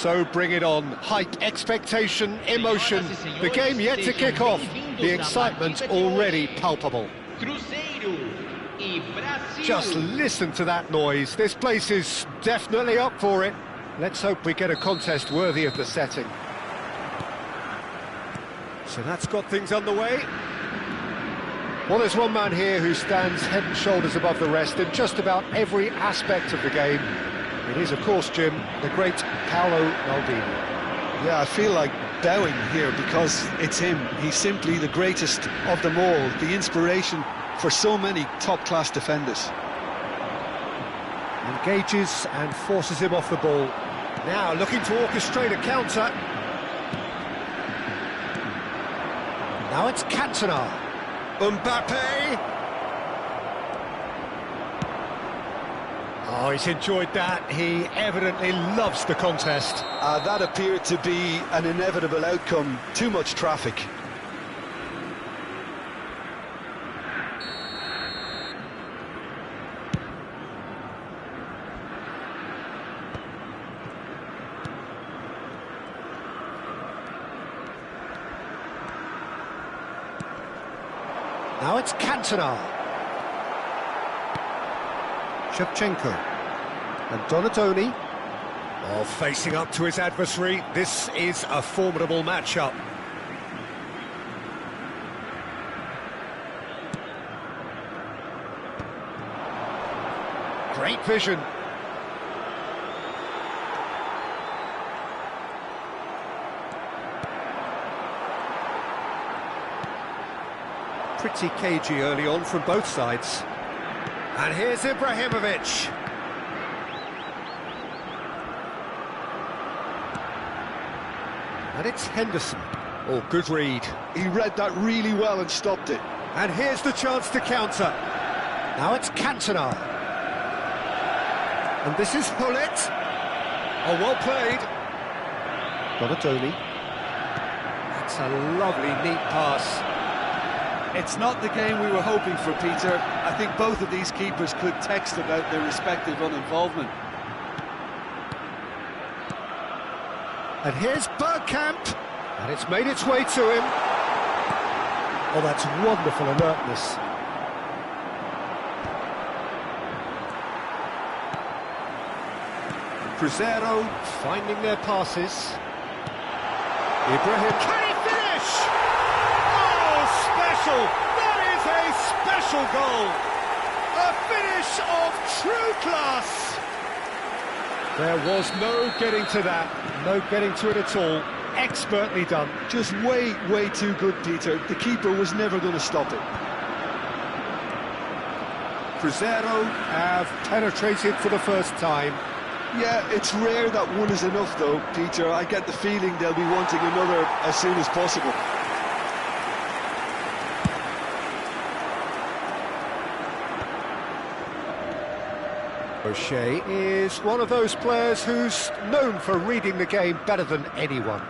So bring it on. Hype, expectation, emotion. The game yet to kick off. The excitement already palpable. Just listen to that noise. This place is definitely up for it. Let's hope we get a contest worthy of the setting. So that's got things underway. Well, there's one man here who stands head and shoulders above the rest in just about every aspect of the game. It is, of course, Jim, the great Paolo Maldini. Yeah, I feel like bowing here because it's him. He's simply the greatest of them all, the inspiration for so many top-class defenders. Engages and forces him off the ball. Now looking to orchestrate a counter. Now it's Cantona. Mbappe! Oh, he's enjoyed that. He evidently loves the contest. That appeared to be an inevitable outcome. Too much traffic. Now it's Cantona. Shevchenko. And Donatoni. Oh, facing up to his adversary. This is a formidable matchup. Great vision. Pretty cagey early on from both sides. And here's Ibrahimovic. And it's Henderson. Oh, good read. He read that really well and stopped it. And here's the chance to counter. Now it's Cantona. And this is Hullet. Oh, well played. Donatoni. That's a lovely, neat pass. It's not the game we were hoping for, Peter. I think both of these keepers could text about their respective uninvolvement. And here's Bergkamp. And it's made its way to him. Oh, that's wonderful alertness. Cruzeiro finding their passes. Ibrahim. Can he finish? Oh, special! That is a special goal! A finish of true class! There was no getting to that, no getting to it at all. Expertly done. Just way, way too good, Peter. The keeper was never going to stop it. Cruzeiro have penetrated for the first time. Yeah, it's rare that one is enough, though, Peter. I get the feeling they'll be wanting another as soon as possible. O'Shea is one of those players who's known for reading the game better than anyone.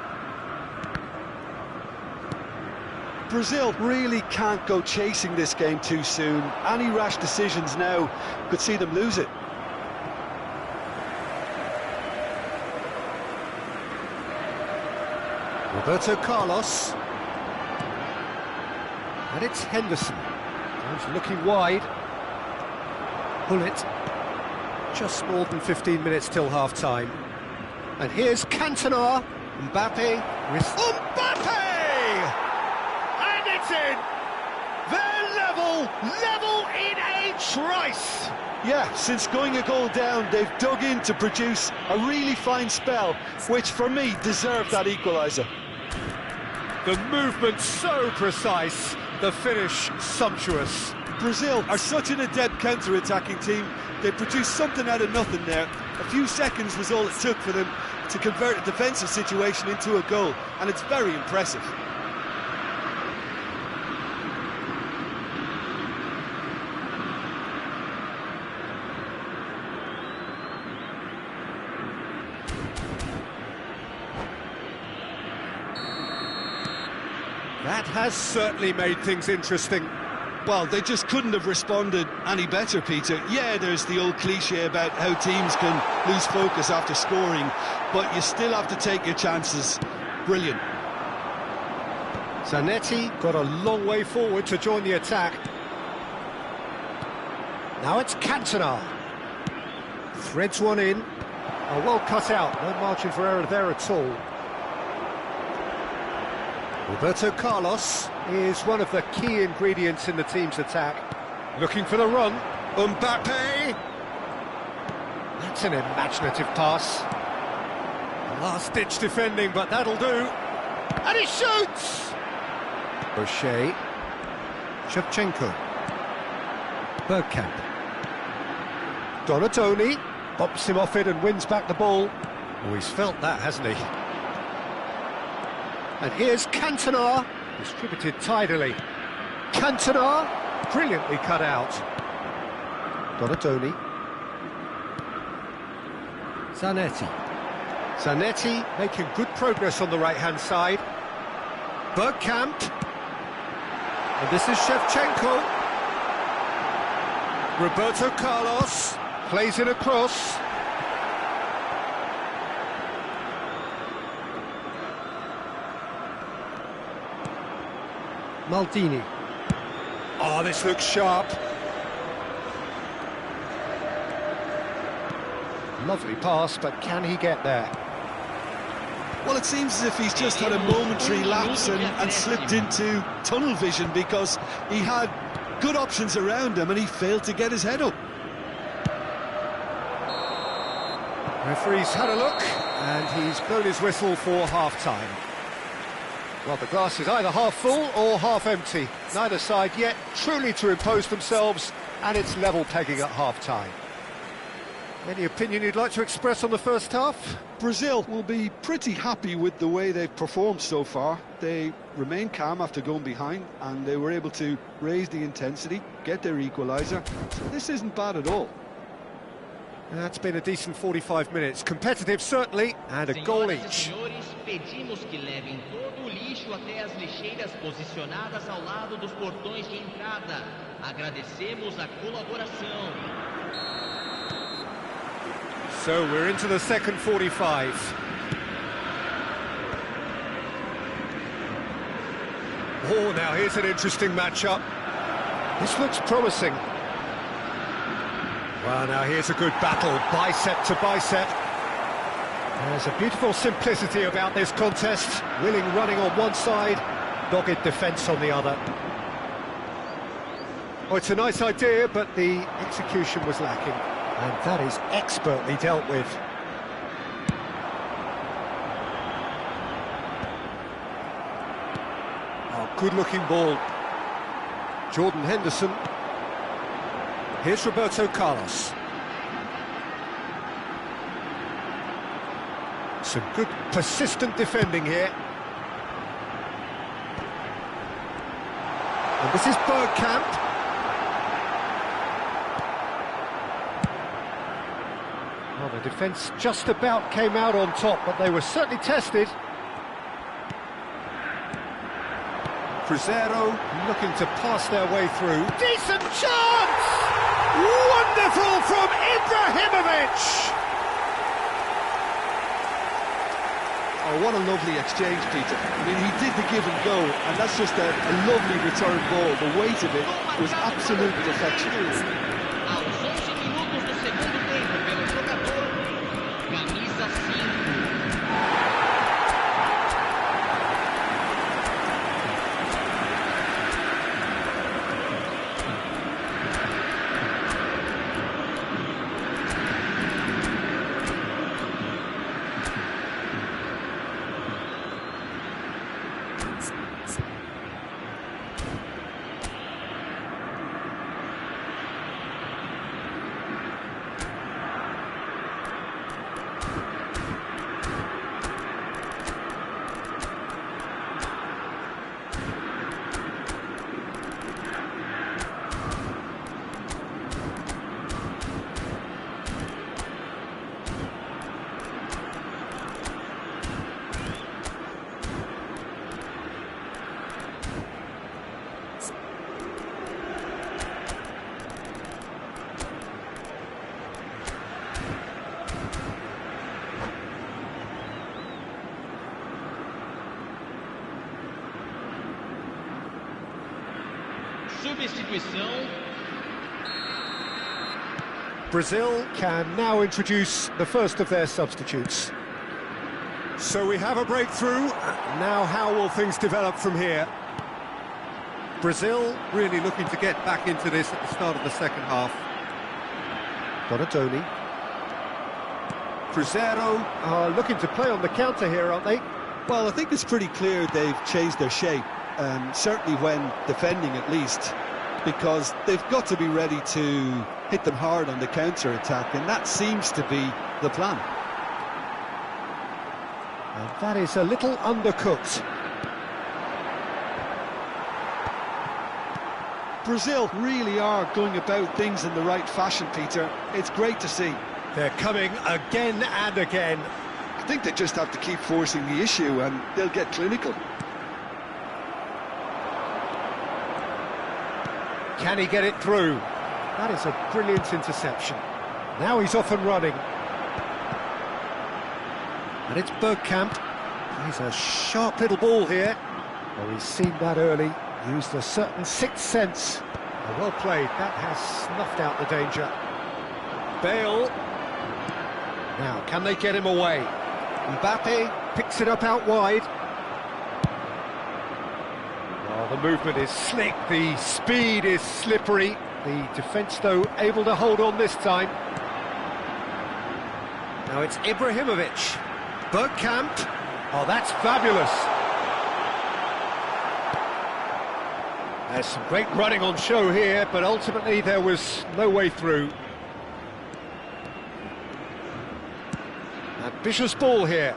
Brazil really can't go chasing this game too soon. Any rash decisions now could see them lose it. Roberto Carlos. And it's Henderson. He's looking wide. Hullet. Just more than 15 minutes till half-time. And here's Cantona. Mbappe. Mbappe! And it's in! They're level in a trice! Yeah, since going a goal down, they've dug in to produce a really fine spell, which for me deserved that equaliser. The movement so precise, the finish sumptuous. Brazil are such an adept counter-attacking team. They produced something out of nothing there. A few seconds was all it took for them to convert a defensive situation into a goal, and it's very impressive. That has certainly made things interesting. Well, they just couldn't have responded any better, Peter. Yeah, there's the old cliche about how teams can lose focus after scoring, but you still have to take your chances. Brilliant. Zanetti got a long way forward to join the attack. Now it's Cantona. Threads one in. Oh, well cut out, no margin for error there at all. Roberto Carlos is one of the key ingredients in the team's attack. Looking for the run. Mbappe! That's an imaginative pass. Last-ditch defending, but that'll do. And he shoots! O'Shea. Shevchenko. Bergkamp. Donatoni bops him off it and wins back the ball. Oh, he's felt that, hasn't he? And here's Cantona, distributed tidily. Cantona, brilliantly cut out. Donatoni. Zanetti. Zanetti making good progress on the right-hand side. Bergkamp. And this is Shevchenko. Roberto Carlos plays it across. Maldini. Oh, this looks sharp. Lovely pass, but can he get there? Well, it seems as if he's just had a momentary lapse and slipped into tunnel vision, because he had good options around him and he failed to get his head up. Referee's had a look and he's blown his whistle for half-time. Well, the glass is either half full or half empty. Neither side yet truly to impose themselves, and it's level pegging at half-time. Any opinion you'd like to express on the first half? Brazil will be pretty happy with the way they've performed so far. They remain calm after going behind, and they were able to raise the intensity, get their equaliser. So this isn't bad at all. That's been a decent 45 minutes. Competitive, certainly, and a goal each. Pedimos que levem todo o lixo até as lixeiras posicionadas ao lado dos portões de entrada. Agradecemos a colaboração. So we're into the second 45. Oh, now here's an interesting matchup. This looks promising. Well, now here's a good battle, bicep to bicep. There's a beautiful simplicity about this contest. Willing running on one side, dogged defence on the other. Oh, it's a nice idea, but the execution was lacking. And that is expertly dealt with. Oh, good-looking ball. Jordan Henderson. Here's Roberto Carlos. Some good, persistent defending here. And this is Bergkamp. Well, the defence just about came out on top, but they were certainly tested. Cruzeiro looking to pass their way through. Decent chance! Wonderful from Ibrahimovic! Oh, what a lovely exchange, Peter. I mean, he did the give and go, and that's just a lovely return ball. The weight of it was absolute perfection. Aos 11 minutos do segundo tempo, pelo jogador, camisa 5. Substituição. Brazil can now introduce the first of their substitutes. So we have a breakthrough. Now how will things develop from here? Brazil really looking to get back into this at the start of the second half. Donatoni. Cruzeiro Are looking to play on the counter here, aren't they? Well, I think it's pretty clear they've changed their shape, certainly when defending at least, because they've got to be ready to hit them hard on the counter-attack, and that seems to be the plan. And that is a little undercooked. Brazil really are going about things in the right fashion, Peter. It's great to see. They're coming again and again. I think they just have to keep forcing the issue and they'll get clinical. Can he get it through? That is a brilliant interception. Now he's off and running. And it's Bergkamp. He's a sharp little ball here. Well, he's seen that early. Used a certain sixth sense. Well played. That has snuffed out the danger. Bale. Now, can they get him away? Mbappe picks it up out wide. Well, the movement is slick, the speed is slippery. The defence, though, able to hold on this time. Now it's Ibrahimovic. Bergkamp. Oh, that's fabulous. There's some great running on show here, but ultimately there was no way through. Ambitious ball here.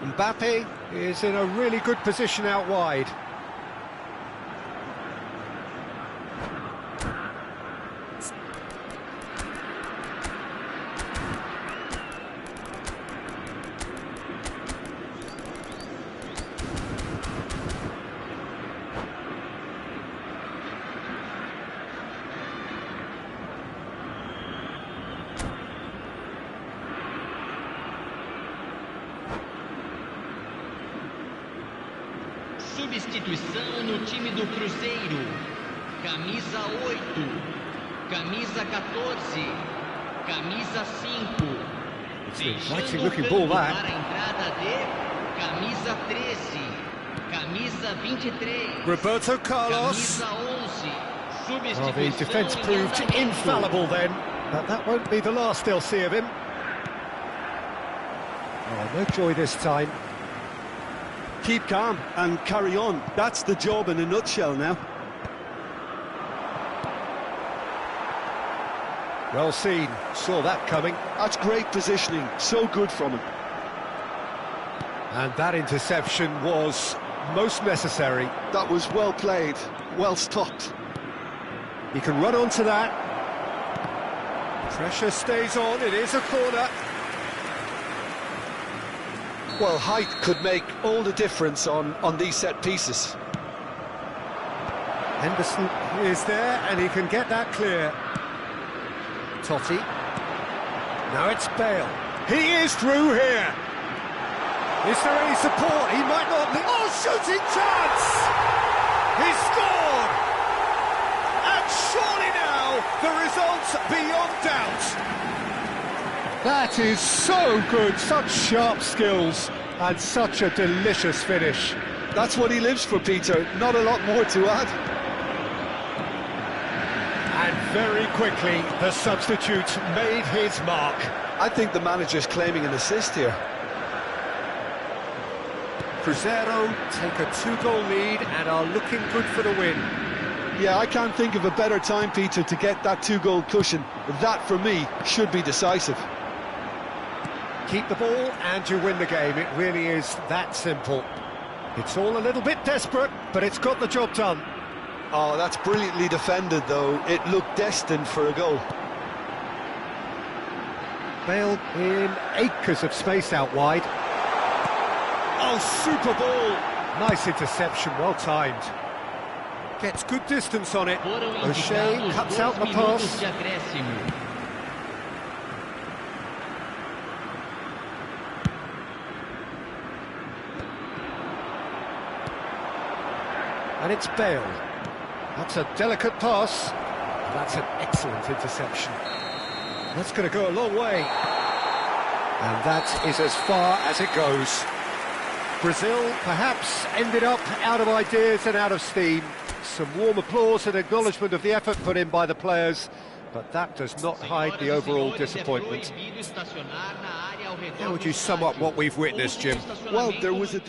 Mbappe is in a really good position out wide. Substituição no time do Cruzeiro. Camisa 8, camisa 14, camisa 5. It's an exciting Deixando o looking campo ball, para that. a entrada de camisa 13, camisa 23, Roberto Carlos. camisa 11. Well, the Substituição defence em proved andamento. infallible then, but that won't be the last they'll see of him. Oh, no joy this time. Keep calm and carry on. That's the job in a nutshell now. Well seen, saw that coming. That's great positioning, so good from him. And that interception was most necessary. That was well played, well stopped. He can run onto that. Pressure stays on, it is a corner. Well, height could make all the difference on these set pieces. Henderson is there and he can get that clear. Totti. Now it's Bale. He is through here. Is there any support? He might not... Oh, shooting chance! He scored! And surely now, the result's beyond doubt. That is so good, such sharp skills, and such a delicious finish. That's what he lives for, Peter. Not a lot more to add. And very quickly, the substitute made his mark. I think the manager's claiming an assist here. Cruzeiro take a two-goal lead and are looking good for the win. Yeah, I can't think of a better time, Peter, to get that two-goal cushion. That, for me, should be decisive. Keep the ball and you win the game. It really is that simple. It's all a little bit desperate, but it's got the job done. Oh, that's brilliantly defended, though. It looked destined for a goal. Bale in acres of space out wide. Oh, super ball! Nice interception, well timed. Gets good distance on it. Foram O'Shea indicados cuts 2 out the minutos pass. de acréscimo. And it's Bale. That's a delicate pass. That's an excellent interception. That's going to go a long way. And that is as far as it goes. Brazil perhaps ended up out of ideas and out of steam. Some warm applause and acknowledgement of the effort put in by the players, but that does not hide the overall disappointment. How would you sum up what we've witnessed, Jim? Well, there was a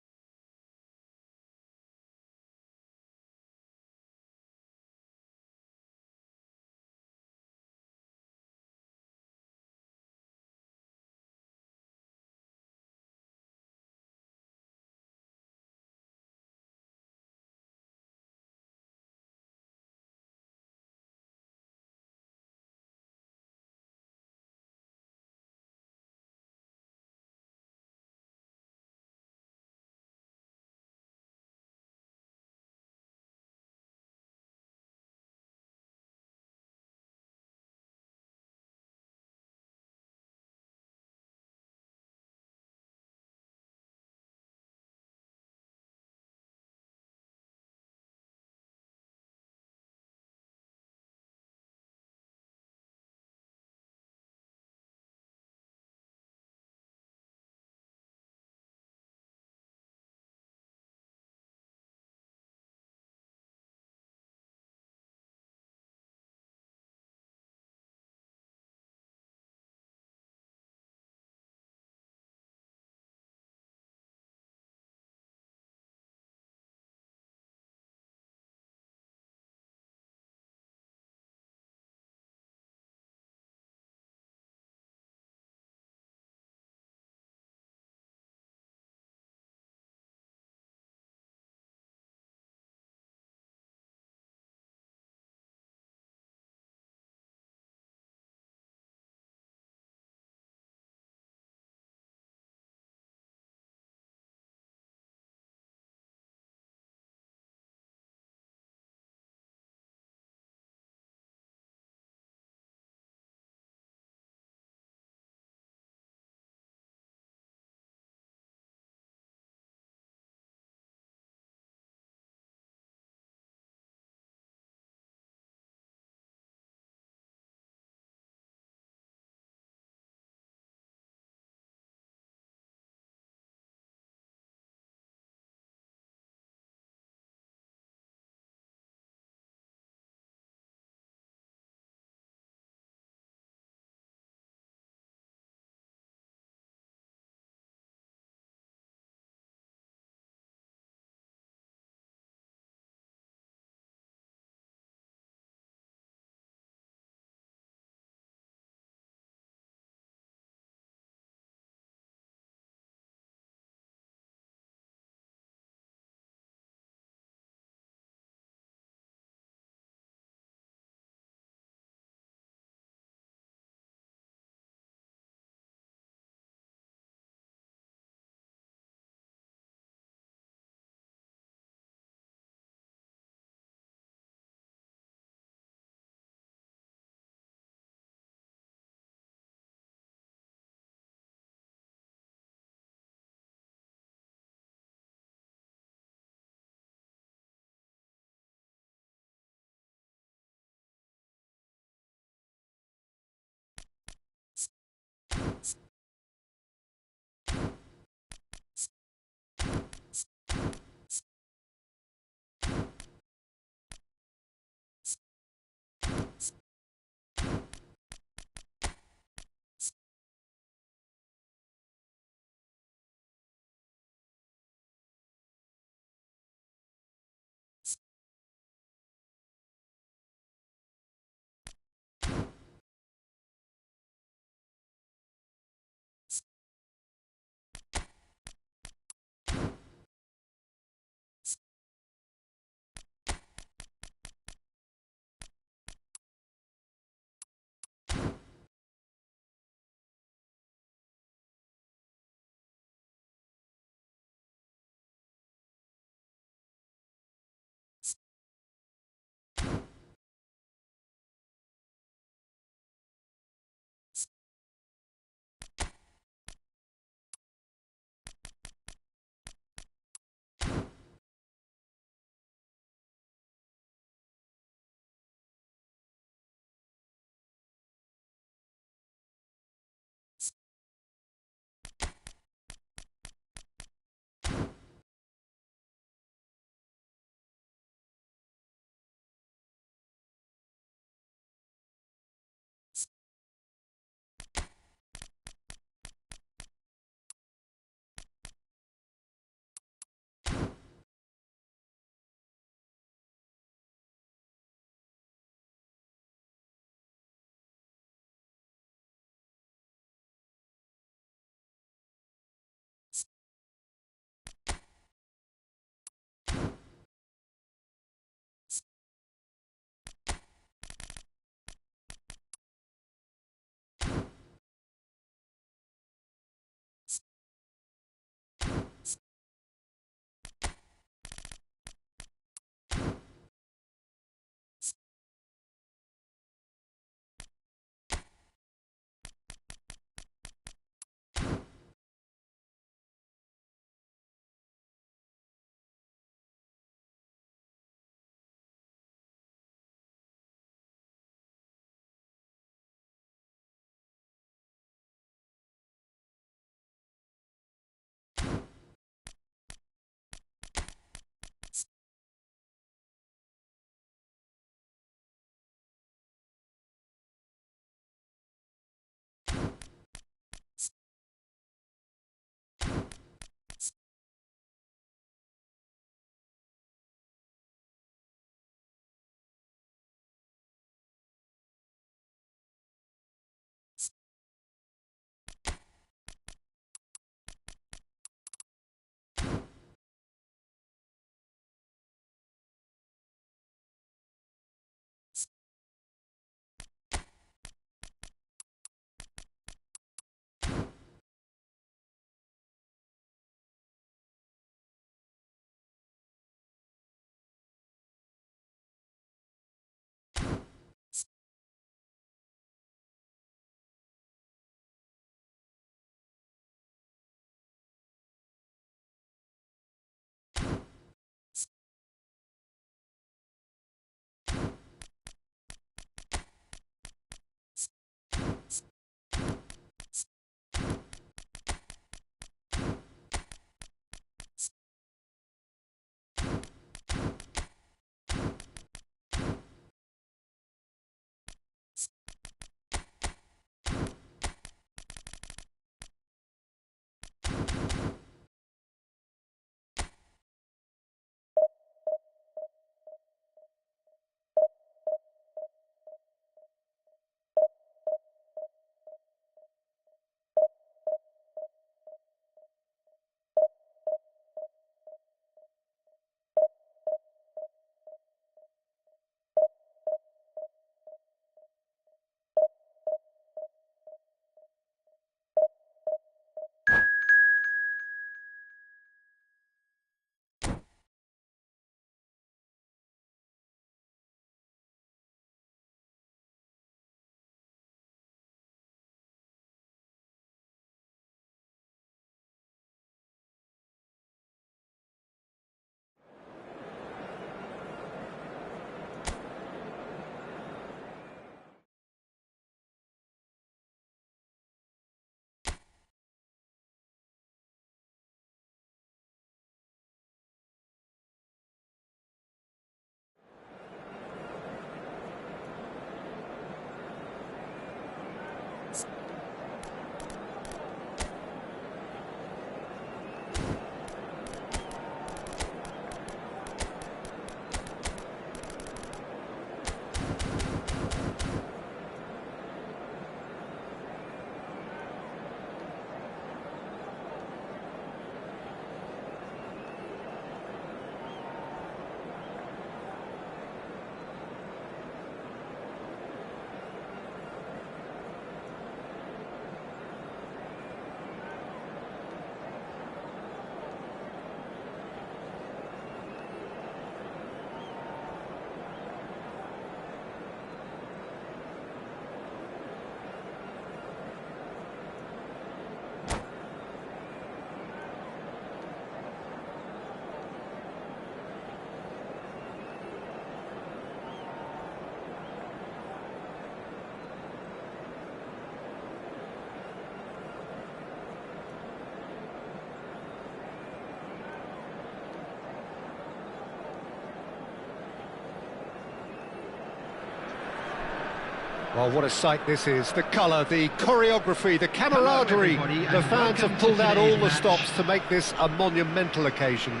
Well, what a sight this is. The colour, the choreography, the camaraderie. The fans have pulled out all the stops to make this a monumental occasion.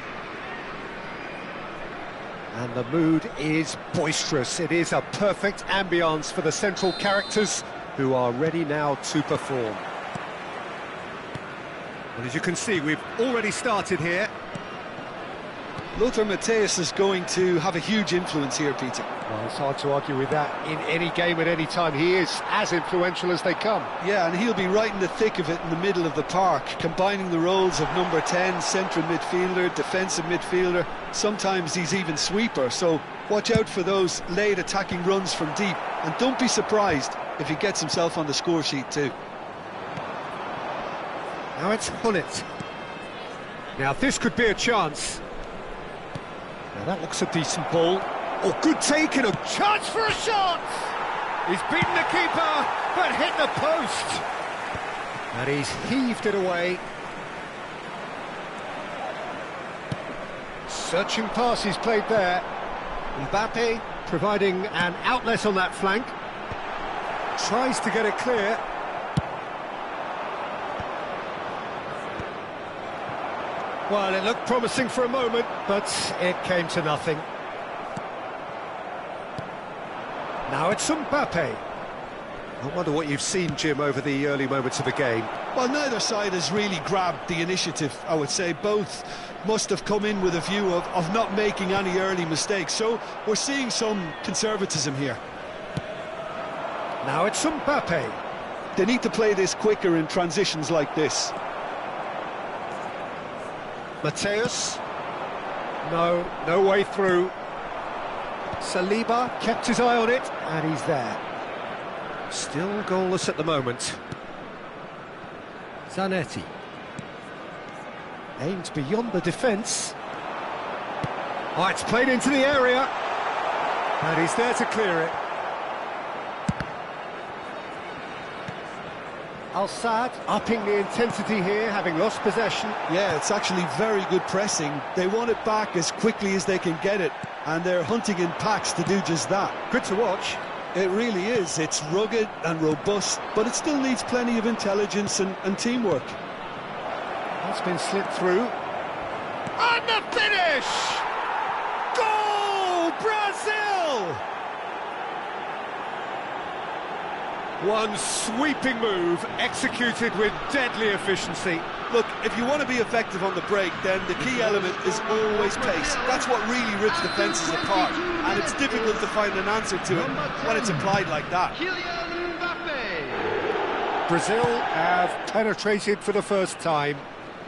And the mood is boisterous. It is a perfect ambience for the central characters who are ready now to perform. Well, as you can see, we've already started here. Lothar Matthäus is going to have a huge influence here, Peter. Well, it's hard to argue with that. In any game at any time, he is as influential as they come. Yeah, and he'll be right in the thick of it in the middle of the park, combining the roles of number 10, central midfielder, defensive midfielder. Sometimes he's even sweeper, so watch out for those late attacking runs from deep. And don't be surprised if he gets himself on the score sheet too. Now it's Hullet. Now this could be a chance. Now that looks a decent ball. Oh, good take and a chance for a shot! He's beaten the keeper, but hit the post. And he's heaved it away. Searching pass he's played there. Mbappe providing an outlet on that flank. Tries to get it clear. Well, it looked promising for a moment, but it came to nothing. Now it's Mbappe. I wonder what you've seen, Jim, over the early moments of the game. Well, neither side has really grabbed the initiative, I would say. Both must have come in with a view of not making any early mistakes. So we're seeing some conservatism here. Now it's Mbappe. They need to play this quicker in transitions like this. Matthäus. No way through. Saliba kept his eye on it, and he's there. Still goalless at the moment. Zanetti. Aimed beyond the defence. Oh, it's played into the area. And he's there to clear it. Al-Sadd upping the intensity here, having lost possession. Yeah, it's actually very good pressing. They want it back as quickly as they can get it, and they're hunting in packs to do just that. Good to watch. It really is. It's rugged and robust, but it still needs plenty of intelligence and teamwork. That's been slipped through. And the finish! Goal, Brazil! One sweeping move, executed with deadly efficiency. Look, if you want to be effective on the break, then the key element is always pace. That's what really rips defences apart, and it's difficult to find an answer to it when it's applied like that. Brazil have penetrated for the first time.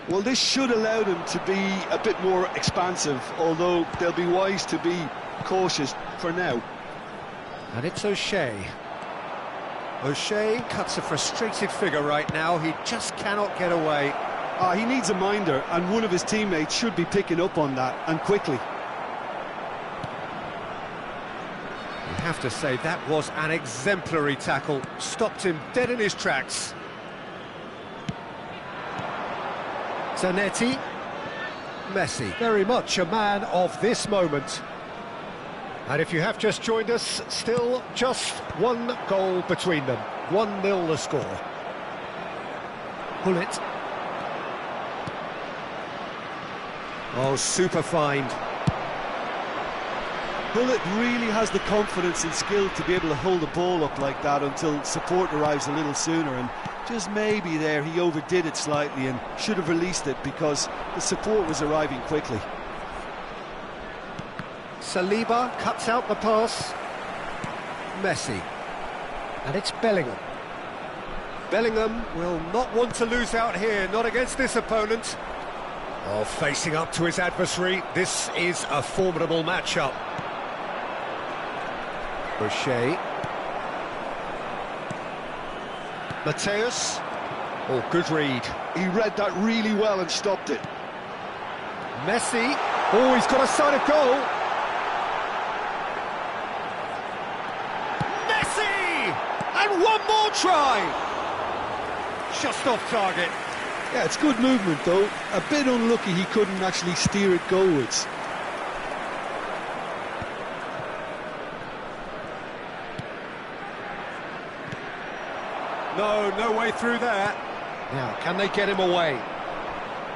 Well, this should allow them to be a bit more expansive, although they'll be wise to be cautious for now. And it's O'Shea. O'Shea cuts a frustrated figure right now. He just cannot get away. He needs a minder, and one of his teammates should be picking up on that, and quickly. You have to say that was an exemplary tackle. Stopped him dead in his tracks. Zanetti. Messi. Very much a man of this moment. And if you have just joined us, still just one goal between them. 1-0 the score. Hullet. Oh, super find. Hullet really has the confidence and skill to be able to hold the ball up like that until support arrives a little sooner, and just maybe there he overdid it slightly and should have released it because the support was arriving quickly. Saliba cuts out the pass. Messi. And it's Bellingham. Bellingham will not want to lose out here, not against this opponent. Oh, facing up to his adversary, this is a formidable matchup. O'Shea. Matthäus. Oh, good read. He read that really well and stopped it. Messi. Oh, he's got a sight of goal. Messi! And one more try! Just off target. Yeah, it's good movement though. A bit unlucky he couldn't actually steer it goalwards. No, no way through there. Now, can they get him away?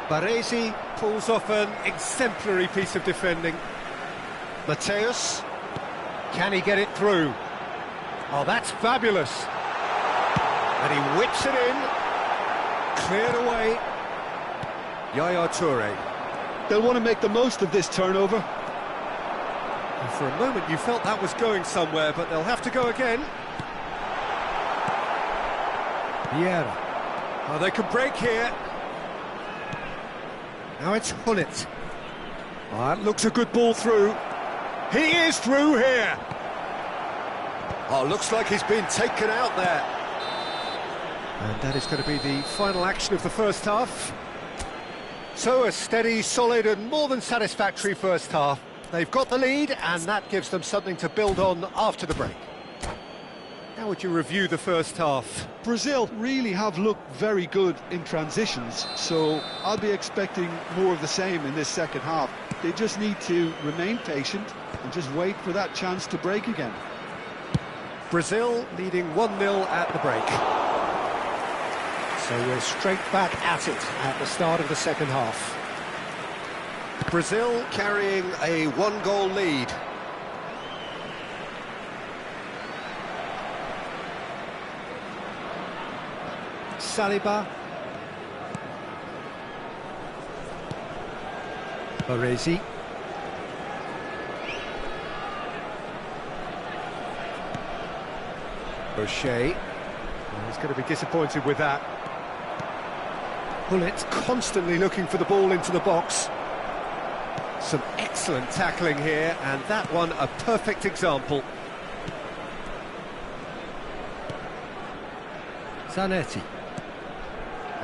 Baresi pulls off an exemplary piece of defending. Mateus, can he get it through? Oh, that's fabulous. And he whips it in. Cleared away. Yaya Toure. They'll want to make the most of this turnover. And for a moment you felt that was going somewhere, but they'll have to go again. Vieira. Oh, they can break here. Now it's Hullet. Oh, that looks a good ball through. He is through here. Oh, looks like he's been taken out there. And that is going to be the final action of the first half. So a steady, solid and more than satisfactory first half. They've got the lead and that gives them something to build on after the break. How would you review the first half? Brazil really have looked very good in transitions, so I'll be expecting more of the same in this second half. They just need to remain patient and just wait for that chance to break again. Brazil leading 1-0 at the break. So we're straight back at it at the start of the second half. Brazil carrying a one-goal lead. Saliba. Baresi. O'Shea. He's going to be disappointed with that. Hullet constantly looking for the ball into the box. Some excellent tackling here, and that one a perfect example. Zanetti.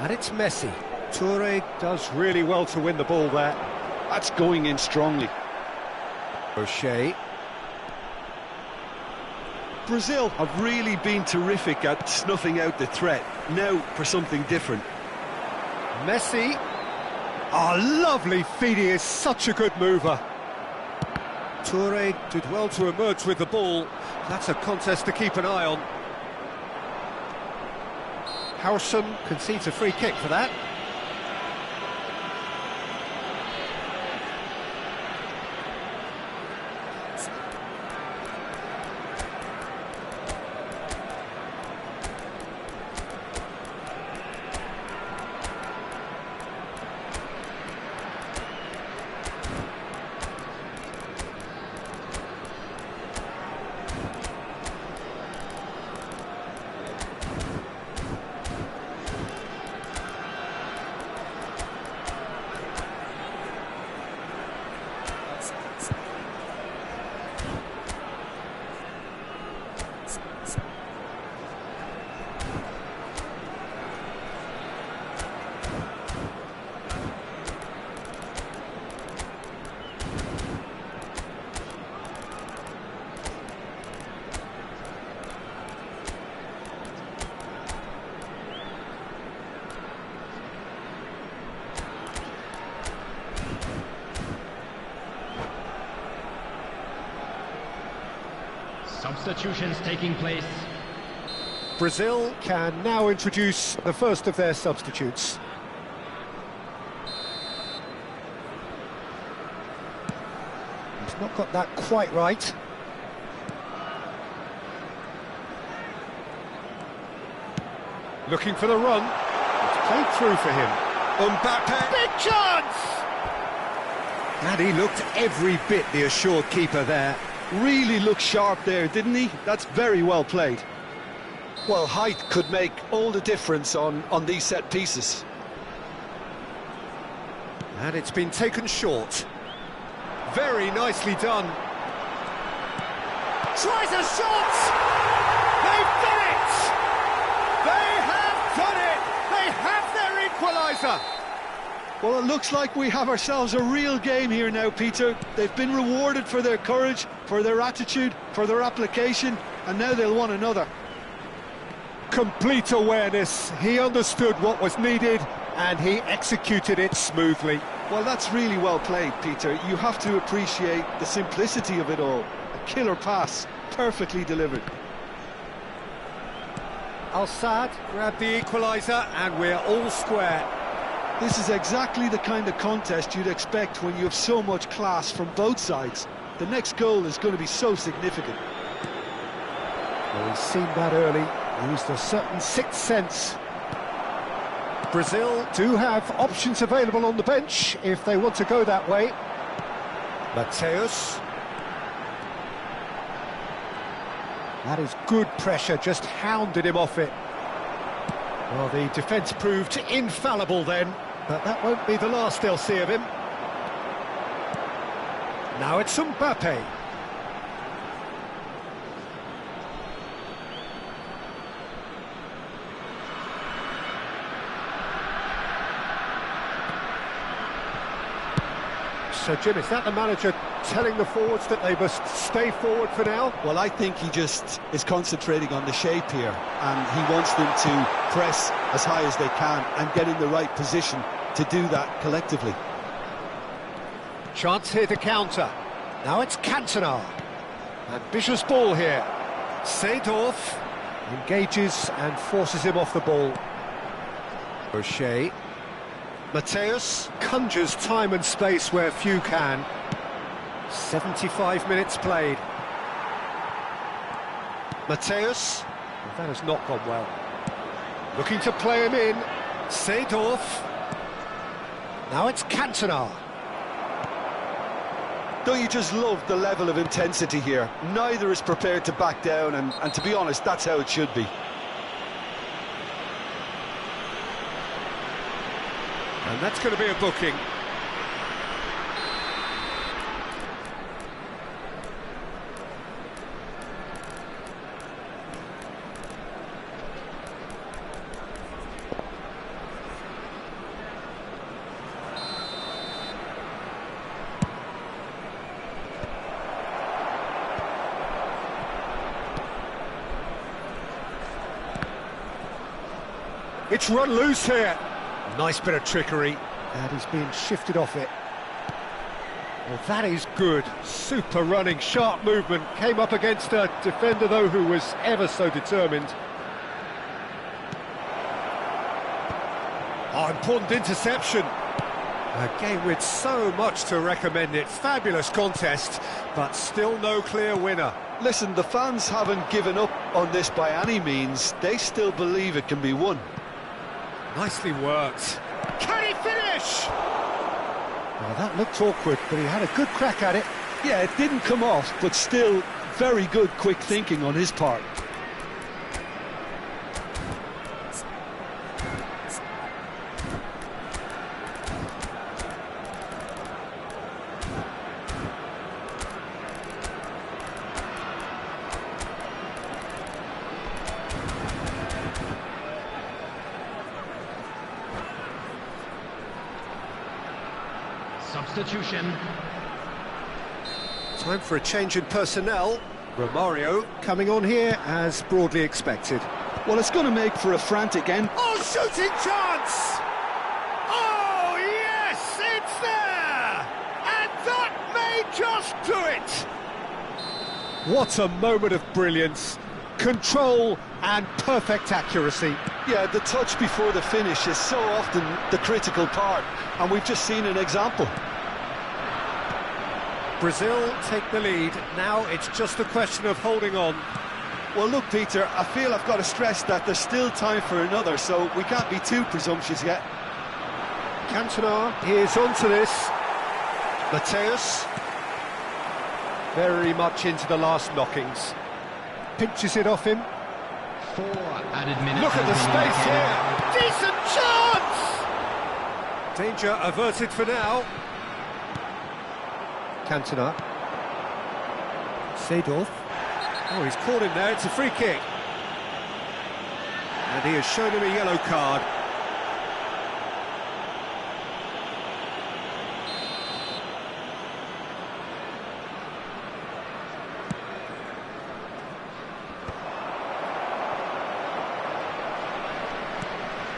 And it's Messi. Toure does really well to win the ball there. That's going in strongly. O'Shea. Brazil have really been terrific at snuffing out the threat. Now for something different. Messi. Oh, lovely feed, he is such a good mover. Toure did well to emerge with the ball. That's a contest to keep an eye on. Howson concedes a free kick for that. Substitutions taking place. Brazil can now introduce the first of their substitutes. He's not got that quite right. Looking for the run. It's played through for him. Mbappe. Big chance! And he looked every bit the assured keeper there. Really looked sharp there, didn't he? That's very well played. Well, height could make all the difference on these set pieces. And it's been taken short. Very nicely done. Tries a shot! They've done it! They have done it! They have their equaliser! Well, it looks like we have ourselves a real game here now, Peter. They've been rewarded for their courage, for their attitude, for their application, and now they'll want another. Complete awareness. He understood what was needed, and he executed it smoothly. Well, that's really well played, Peter. You have to appreciate the simplicity of it all. A killer pass, perfectly delivered. Al-Saad grabbed the equaliser, and we're all square. This is exactly the kind of contest you'd expect when you have so much class from both sides. The next goal is going to be so significant. Well, he's seen that early, used a certain sixth sense. Brazil do have options available on the bench if they want to go that way. Mateus. That is good pressure, just hounded him off it. Well, the defence proved infallible then, but that won't be the last they'll see of him. Now it's Mbappe. So, Jim, is that the manager telling the forwards that they must stay forward for now? Well, I think he just is concentrating on the shape here, and he wants them to press as high as they can and get in the right position to do that collectively. Chance here to counter. Now it's Cantona. Ambitious ball here. Seedorf engages and forces him off the ball. O'Shea. Mateus conjures time and space where few can. 75 minutes played. Mateus. Well, that has not gone well. Looking to play him in. Seedorf. Now it's Cantona. Don't you just love the level of intensity here? Neither is prepared to back down, and to be honest, that's how it should be. And that's going to be a booking. It's run loose here. Nice bit of trickery, and he's being shifted off it. Well, that is good. Super running, sharp movement. Came up against a defender, though, who was ever so determined. Oh, important interception. A game with so much to recommend it. Fabulous contest, but still no clear winner. Listen, the fans haven't given up on this by any means. They still believe it can be won. Nicely worked. Can he finish? Well, that looked awkward, but he had a good crack at it. Yeah, it didn't come off, but still very good quick thinking on his part. Substitution. Time for a change in personnel. Romario coming on here as broadly expected. Well, it's going to make for a frantic end. Oh, shooting chance! Oh, yes, it's there! And that may just do it! What a moment of brilliance. Control and perfect accuracy. Yeah, the touch before the finish is so often the critical part, and we've just seen an example. Brazil take the lead. Now it's just a question of holding on. Well, look, Peter, I feel I've got to stress that there's still time for another, so we can't be too presumptuous yet. Cantona is onto this. Mateus. Very much into the last knockings. Pinches it off him. 4 added minutes. Look at the space here. Decent chance! Danger averted for now. Cantona. Seedorf. Oh, he's caught him there. It's a free kick. And he has shown him a yellow card.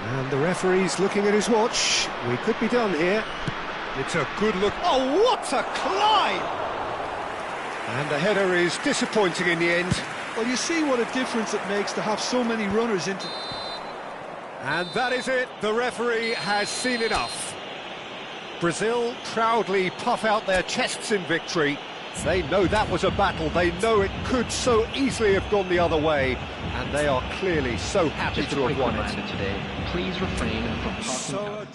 And the referee's looking at his watch. We could be done here. It's a good look. Oh, what a climb! And the header is disappointing in the end. Well, you see what a difference it makes to have so many runners into... And that is it, the referee has seen enough. Brazil proudly puff out their chests in victory. They know that was a battle, they know it could so easily have gone the other way, and they are clearly so happy to have won it. Today, please refrain from talking.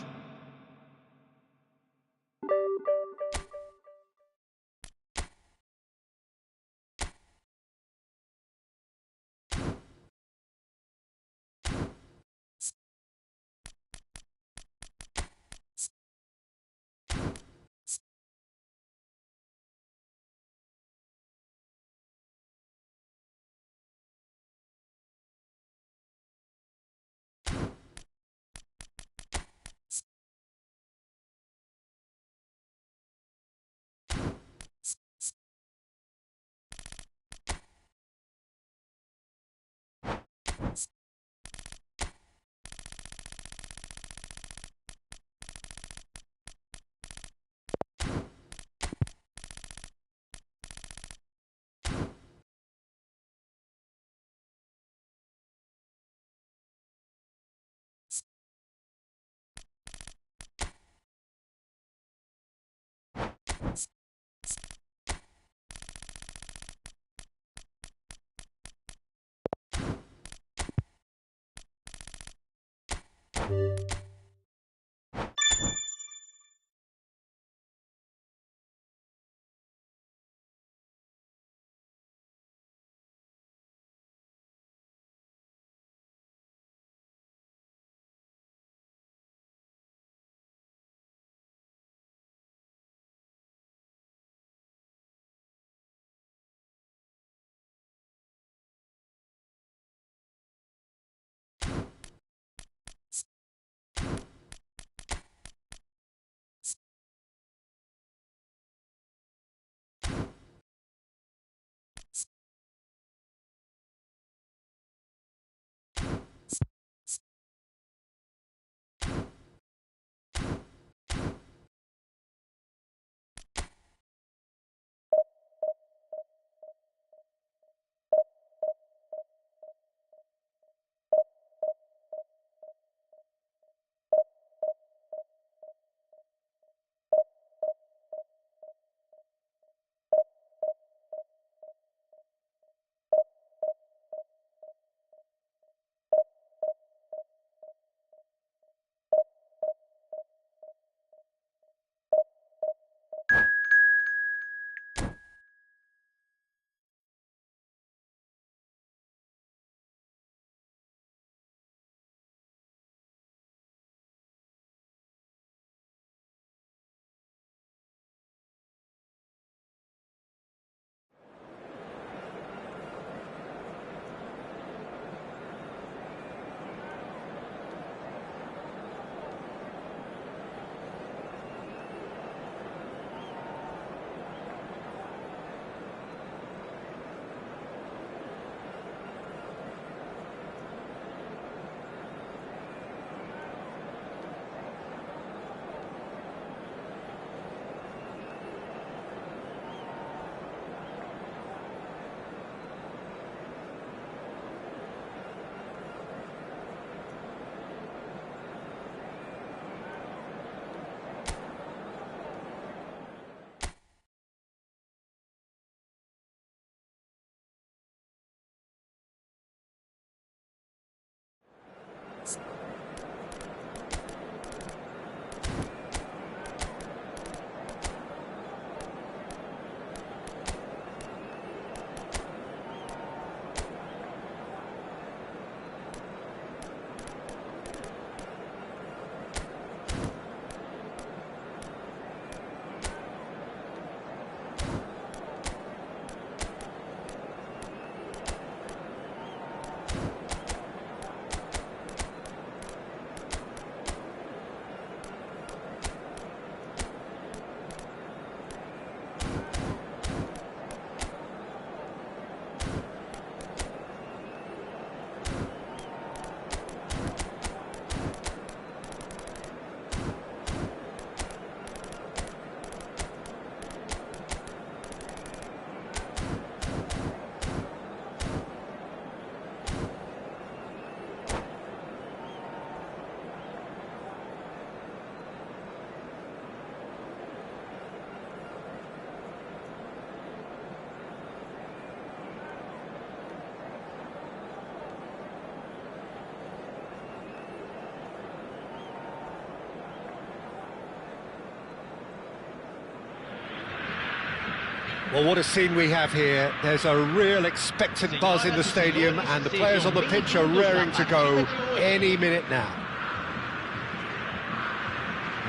Well, what a scene we have here. There's a real expectant buzz in the stadium, and the players on the pitch are raring to go any minute now.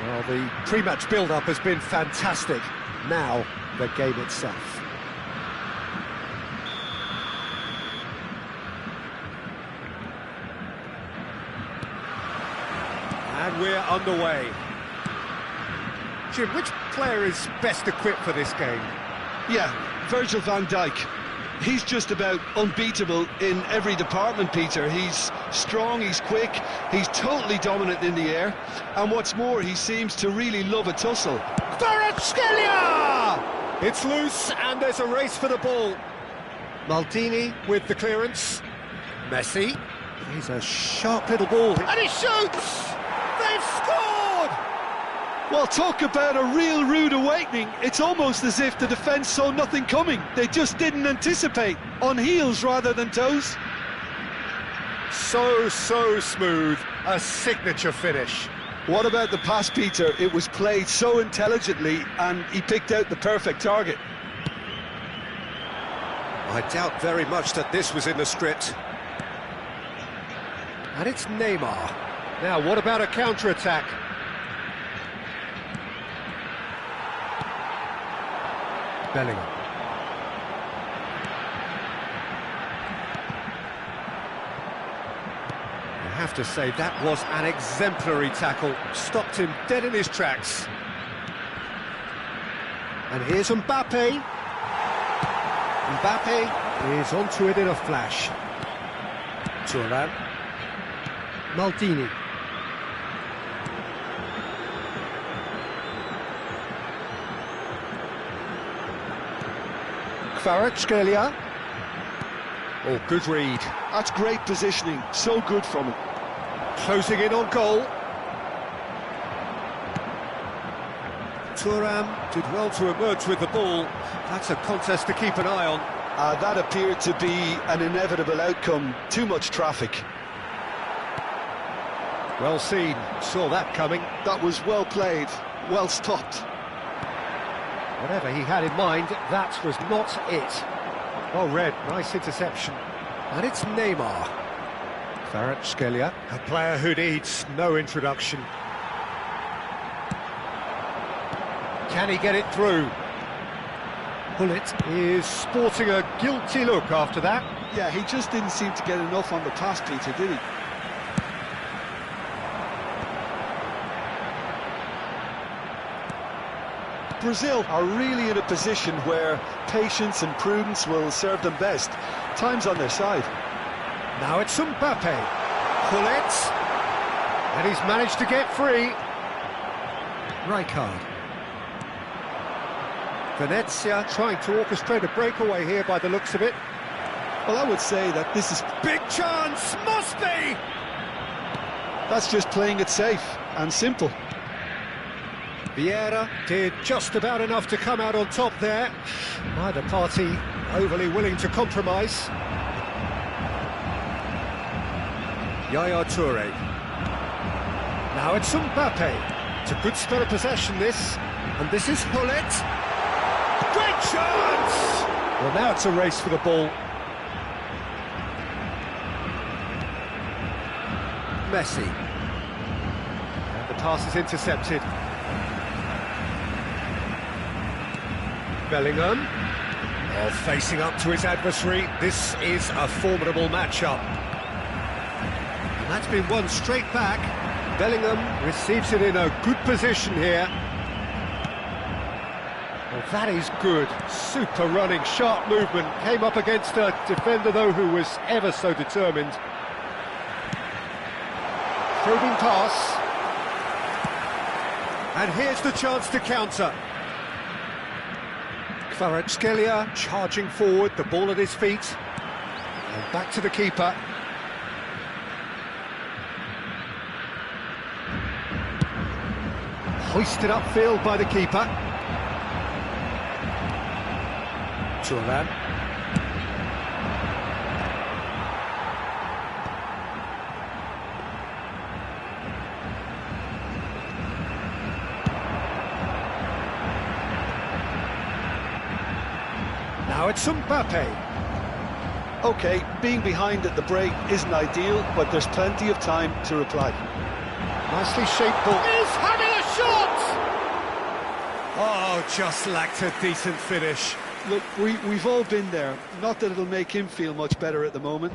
Well, the pre-match build-up has been fantastic. Now, the game itself. And we're underway. Jim, which player is best equipped for this game? Yeah, Virgil van Dijk. He's just about unbeatable in every department, Peter. He's strong, he's quick, he's totally dominant in the air, and what's more, he seems to really love a tussle. Kvaratskhelia! It's loose, and there's a race for the ball. Maldini with the clearance. Messi. He's a sharp little ball. And he shoots! They've scored! Well, talk about a real rude awakening. It's almost as if the defence saw nothing coming. They just didn't anticipate. On heels rather than toes. So smooth. A signature finish. What about the pass, Peter? It was played so intelligently, and he picked out the perfect target. I doubt very much that this was in the script. And it's Neymar. Now, what about a counter-attack? Bellingham. I have to say, that was an exemplary tackle. Stopped him dead in his tracks. And here's Mbappe. Mbappe is onto it in a flash. Thuram. Maldini. Kvaratskhelia. Oh, good read. That's great positioning, so good from him. Closing in on goal. Thuram did well to emerge with the ball. That's a contest to keep an eye on. That appeared to be an inevitable outcome. Too much traffic. Well seen. Saw that coming. That was well played, well stopped. Whatever he had in mind, that was not it. Well read, nice interception. And it's Neymar. Kvaratskhelia, a player who needs no introduction. Can he get it through? Bullet is sporting a guilty look after that. Yeah, he just didn't seem to get enough on the pass, Peter, did he? Brazil are really in a position where patience and prudence will serve them best. Time's on their side. Now it's Mbappe. Bullet. And he's managed to get free. Rijkaard. Venezia trying to orchestrate a breakaway here by the looks of it. Well, I would say that this is... Big chance! Must be! That's just playing it safe and simple. Vieira did just about enough to come out on top there. Neither party overly willing to compromise. Yaya Toure. Now it's Mbappe. It's a good spell of possession, this. And this is Hullet. Great chance! Well, now it's a race for the ball. Messi. And the pass is intercepted. Bellingham. Oh, facing up to his adversary. This is a formidable matchup. And that's been won straight back. Bellingham receives it in a good position here. Well, that is good. Super running, sharp movement. Came up against a defender, though, who was ever so determined. Probing pass. And here's the chance to counter. Kvaratskhelia charging forward, the ball at his feet. And back to the keeper. Hoisted upfield by the keeper. Thuram. Now it's Mbappe. OK, being behind at the break isn't ideal, but there's plenty of time to reply. Nicely shaped ball. He's having a shot! Oh, just lacked a decent finish. Look, we've all been there. Not that it'll make him feel much better at the moment.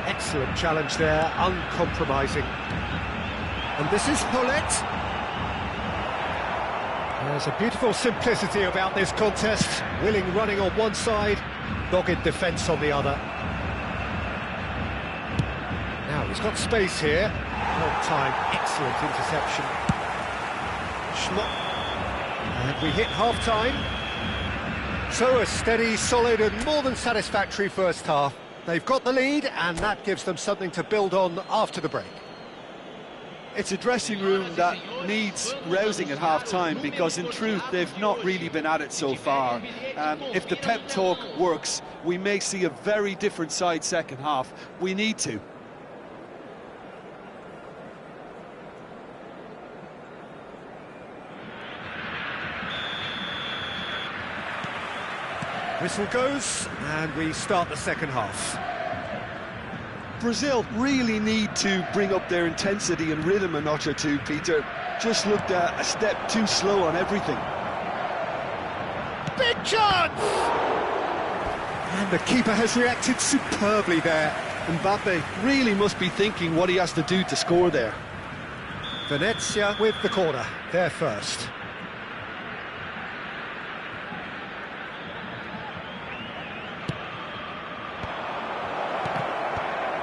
Excellent challenge there, uncompromising. And this is Paulette. There's a beautiful simplicity about this contest. Willing running on one side, dogged defence on the other. Now he's got space here. Long time, excellent interception. Schmuck. And we hit half-time. So a steady, solid and more than satisfactory first half. They've got the lead and that gives them something to build on after the break. It's a dressing room that needs rousing at half-time because, in truth, they've not really been at it so far. If the pep talk works, we may see a very different side second half. We need to. Whistle goes, and we start the second half. Brazil really need to bring up their intensity and rhythm a notch or two, Peter. Just looked a step too slow on everything. Big chance! And the keeper has reacted superbly there. Mbappe really must be thinking what he has to do to score there. Venezia with the corner, they're first.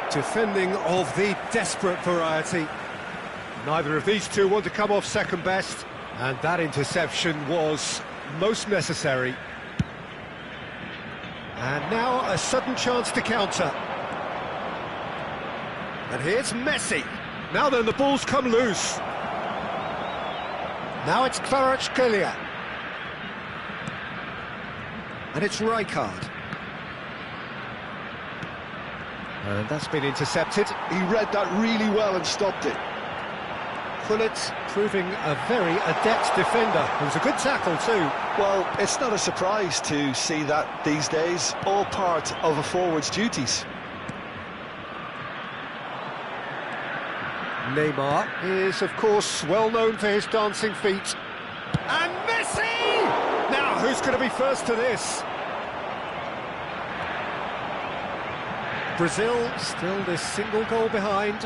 Defending of the desperate variety. Neither of these two want to come off second best, and that interception was most necessary. And now a sudden chance to counter. And here's Messi. Now then, the ball's come loose. Now it's Kvaratskhelia. And it's Rijkaard. And that's been intercepted. He read that really well and stopped it. Pullet proving a very adept defender. It was a good tackle too. Well, it's not a surprise to see that these days. All part of a forward's duties. Neymar is, of course, well known for his dancing feet. And Messi! Now, who's going to be first to this? Brazil still this single goal behind.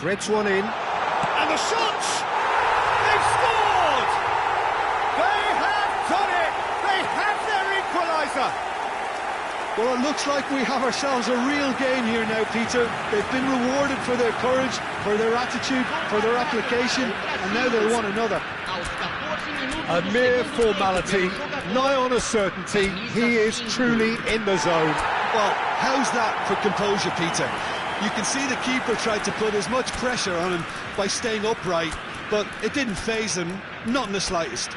Threads one in. And the shot! They've scored! They have done it! They have their equaliser! Well, it looks like we have ourselves a real game here now, Peter. They've been rewarded for their courage, for their attitude, for their application, and now they want another. A mere formality, nigh on a certainty. He is truly in the zone. Well, how's that for composure, Peter? You can see the keeper tried to put as much pressure on him by staying upright, but it didn't faze him, not in the slightest.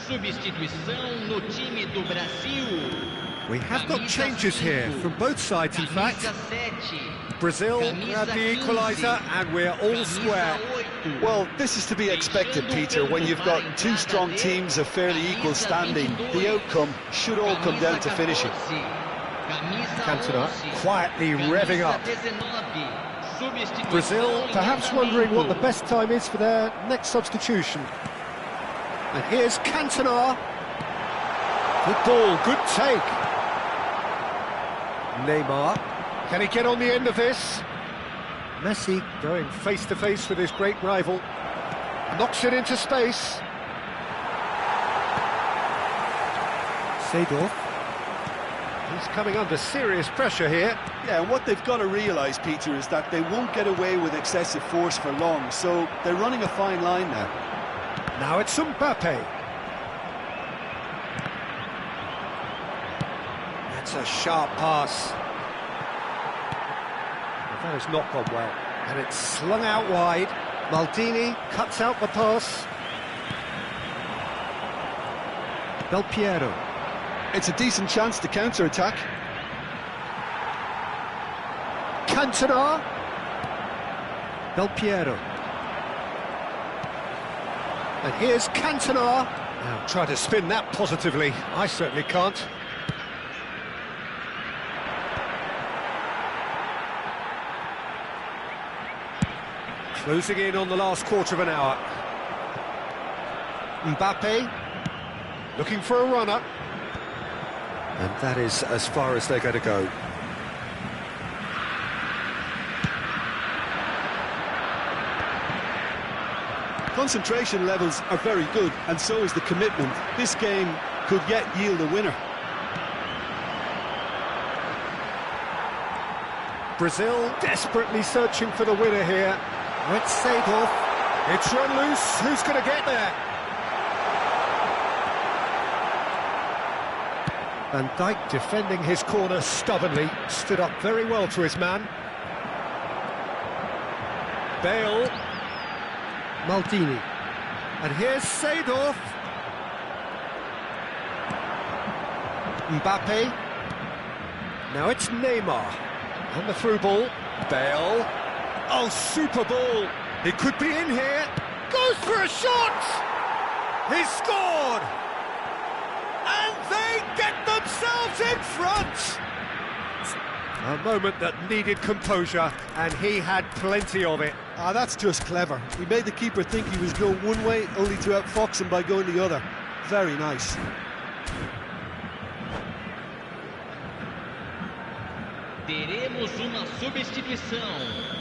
Substituição no time do Brasil. We have got changes here from both sides, in fact. Brazil have the equaliser and we're all square. Well, this is to be expected, Peter, when you've got two strong teams of fairly equal standing. The outcome should all come down to finishing. Cantona quietly revving up. Brazil perhaps wondering what the best time is for their next substitution. And here's Cantona. Good ball, good take. Neymar. Can he get on the end of this? Messi going face to face with his great rival. Knocks it into space. Seedorf. He's coming under serious pressure here. Yeah, and what they've got to realise, Peter, is that they won't get away with excessive force for long, so they're running a fine line now. Now it's Mbappe. That's a sharp pass. That has not gone well. And it's slung out wide. Maldini cuts out the pass. Del Piero. It's a decent chance to counter-attack. Cantona. Del Piero. And here's Cantona. Now try to spin that positively. I certainly can't. Closing in on the last quarter of an hour. Mbappe looking for a runner. And that is as far as they're going to go. Concentration levels are very good, and so is the commitment. This game could yet yield a winner. Brazil desperately searching for the winner here. It's Seedorf. It's run loose. Who's going to get there? Van Dijk defending his corner stubbornly. Stood up very well to his man. Bale. Maldini. And here's Seedorf. Mbappe. Now it's Neymar. And the through ball. Bale. Oh, super ball. It could be in here. Goes for a shot. He's scored. And they get themselves in front. A moment that needed composure, and he had plenty of it. Ah, that's just clever. He made the keeper think he was going one way, only to outfox him by going the other. Very nice. Teremos uma substituição.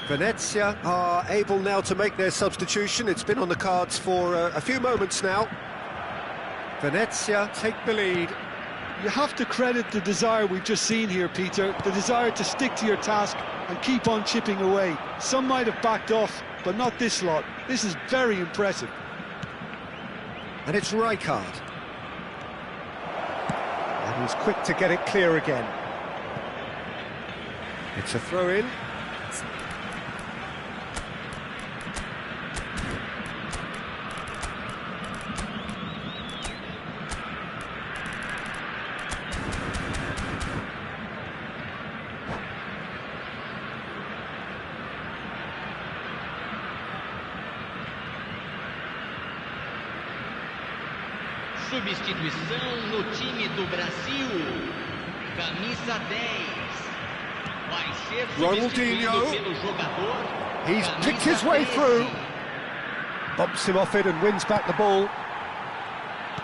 Venezia are able now to make their substitution. It's been on the cards for a few moments now. Venezia take the lead. You have to credit the desire we've just seen here, Peter. The desire to stick to your task and keep on chipping away. Some might have backed off, but not this lot. This is very impressive. And it's Rijkaard. And he's quick to get it clear again. It's a throw-in. Substituição no time do Brasil. Camisa 10. Vai ser substituído pelo jogador. He's picked his way through. Bumps him off it and wins back the ball.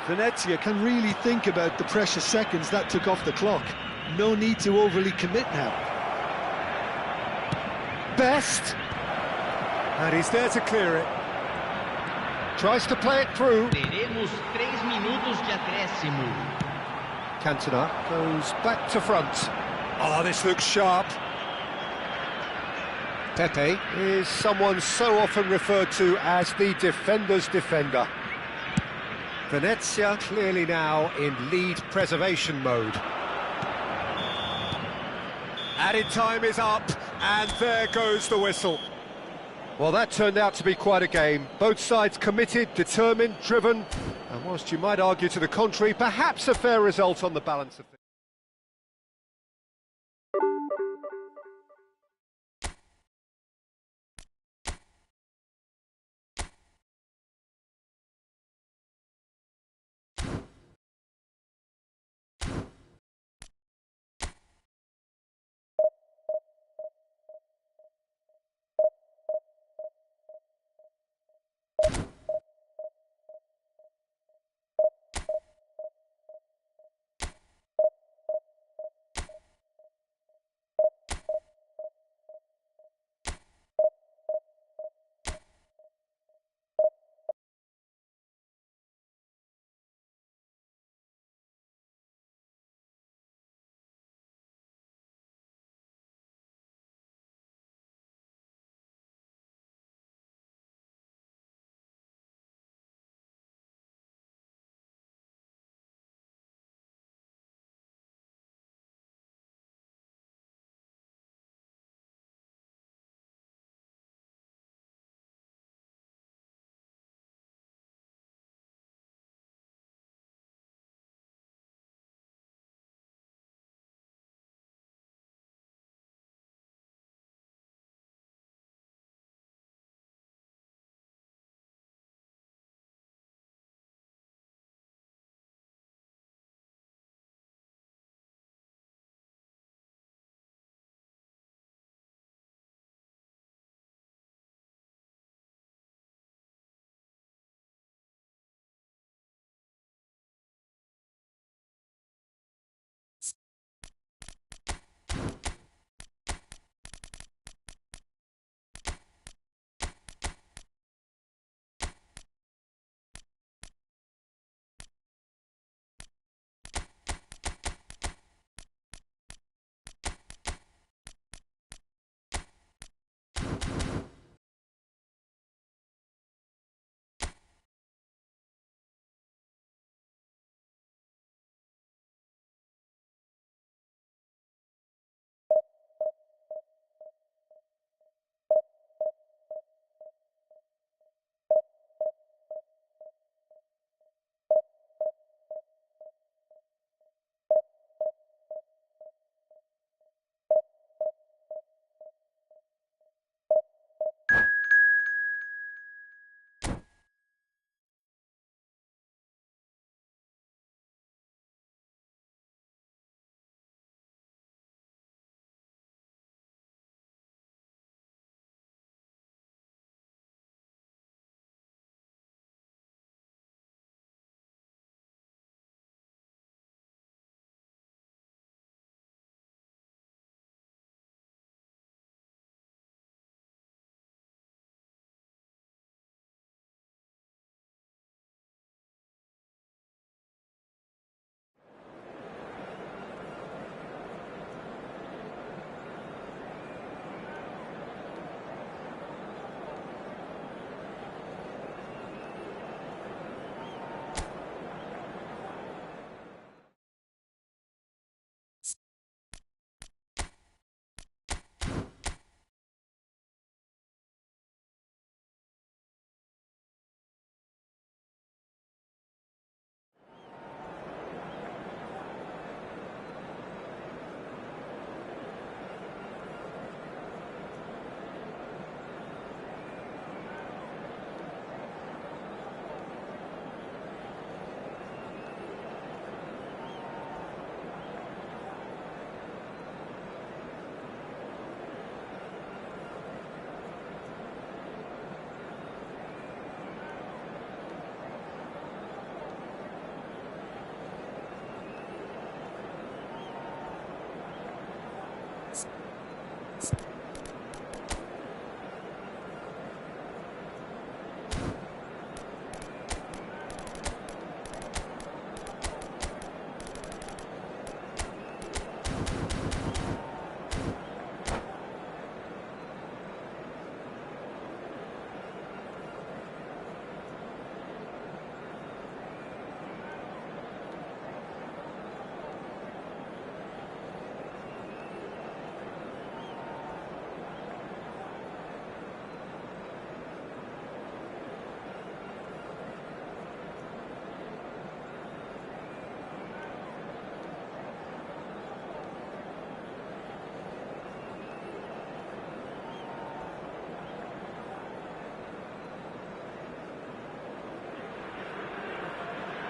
Venezia can really think about the precious seconds that took off the clock. No need to overly commit now. Best. And he's there to clear it. Tries to play it through. Teremos 3 minutos de acréscimo. Cantona goes back to front. Oh, this looks sharp. Pepe is someone so often referred to as the defender's defender. Venezia clearly now in lead preservation mode. Added time is up, and there goes the whistle. Well, that turned out to be quite a game. Both sides committed, determined, driven, and whilst you might argue to the contrary, perhaps a fair result on the balance of things.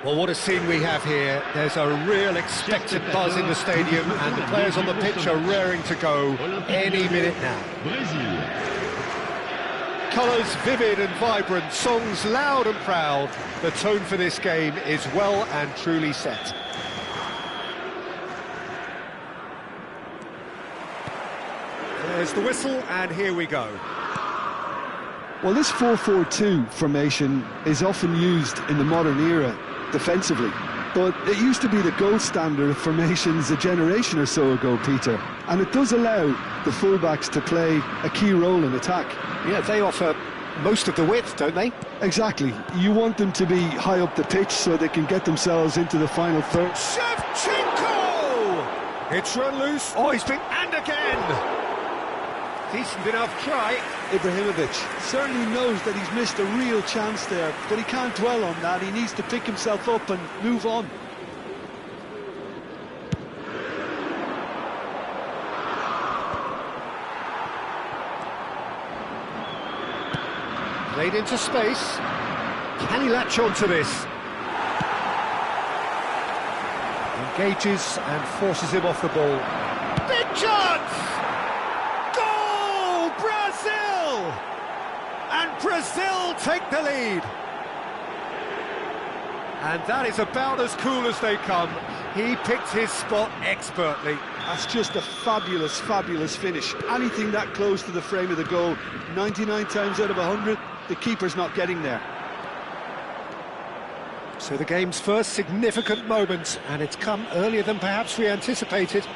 Well, what a scene we have here. There's a real expectant buzz in the stadium, and the players on the pitch are raring to go any minute now. Colours vivid and vibrant, songs loud and proud. The tone for this game is well and truly set. There's the whistle, and here we go. Well, this 4-4-2 formation is often used in the modern era defensively, but it used to be the gold standard of formations a generation or so ago, Peter, and it does allow the fullbacks to play a key role in attack. Yeah, they offer most of the width, don't they? Exactly. You want them to be high up the pitch so they can get themselves into the final third. Shevchenko! It's run loose. Oh, he's been... and again! Decent enough try. Ibrahimovic certainly knows that he's missed a real chance there, but he can't dwell on that. He needs to pick himself up and move on. Played into space. Can he latch on to this? Engages and forces him off the ball. Big chance! Goal! Brazil! And Brazil take the lead. And that is about as cool as they come. He picked his spot expertly. That's just a fabulous, fabulous finish. Anything that close to the frame of the goal, 99 times out of 100, the keeper's not getting there. So the game's first significant moment, and it's come earlier than perhaps we anticipated.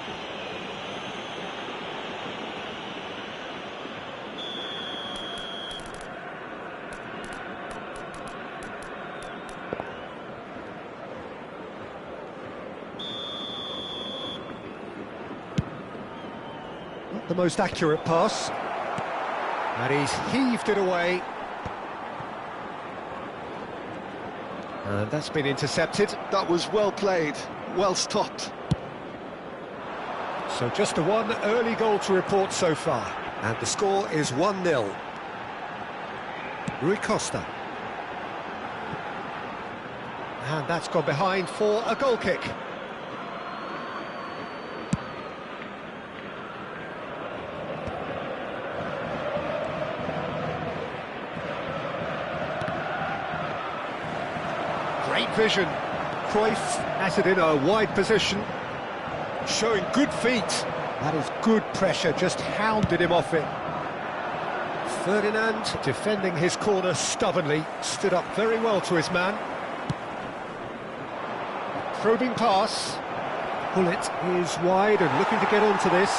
Not the most accurate pass. And he's heaved it away. And that's been intercepted. That was well played, well stopped. So just the one early goal to report so far. And the score is 1-0. Rui Costa. And that's gone behind for a goal kick. Great vision. Cruyff has it in a wide position, showing good feet. That is good pressure, just hounded him off it. Ferdinand, defending his corner stubbornly, stood up very well to his man. Probing pass. Bullet is wide and looking to get onto this.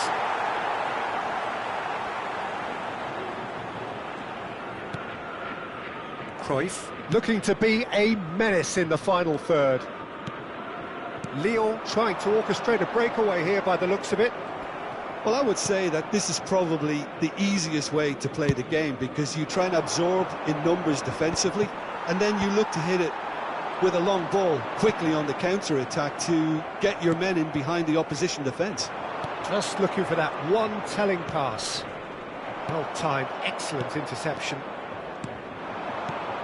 Cruyff looking to be a menace in the final third. Lyon trying to orchestrate a breakaway here by the looks of it. Well, I would say that this is probably the easiest way to play the game, because you try and absorb in numbers defensively, and then you look to hit it with a long ball quickly on the counter-attack to get your men in behind the opposition defence. Just looking for that one telling pass. Well-timed, excellent interception.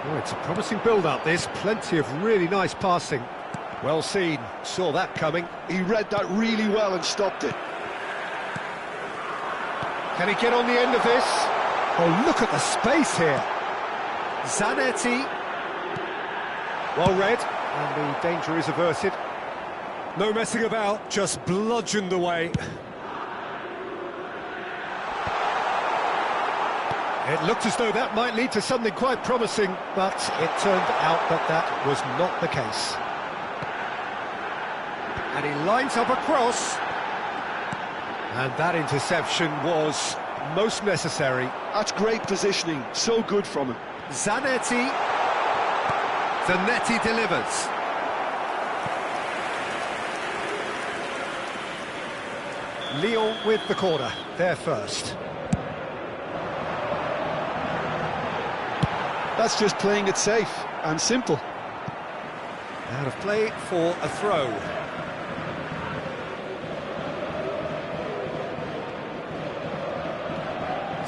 Oh, it's a promising build-up, this. Plenty of really nice passing. Well seen, saw that coming. He read that really well and stopped it. Can he get on the end of this? Oh, look at the space here. Zanetti. Well read, and the danger is averted. No messing about, just bludgeoned away. It looked as though that might lead to something quite promising, but it turned out that that was not the case. And he lines up a cross. And that interception was most necessary. That's great positioning, so good from him. Zanetti. Zanetti delivers. Lyon with the corner, they're first. That's just playing it safe and simple. Out of play for a throw.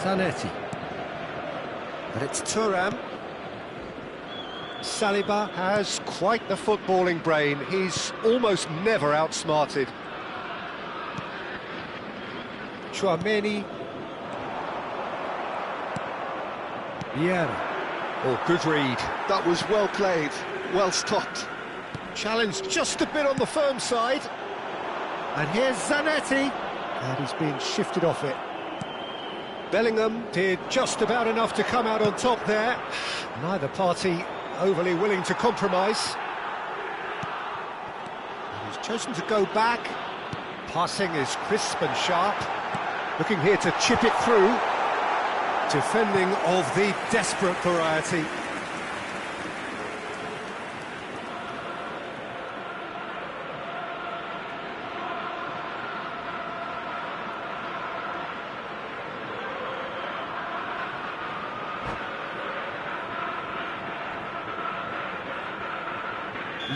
Zanetti. But it's Thuram. Saliba has quite the footballing brain. He's almost never outsmarted. Chouameni. Vieira. Oh, good read. That was well played, well stopped. Challenged just a bit on the firm side. And here's Zanetti. And he's been shifted off it. Bellingham did just about enough to come out on top there. Neither party overly willing to compromise. And he's chosen to go back. Passing is crisp and sharp. Looking here to chip it through. Defending of the desperate variety.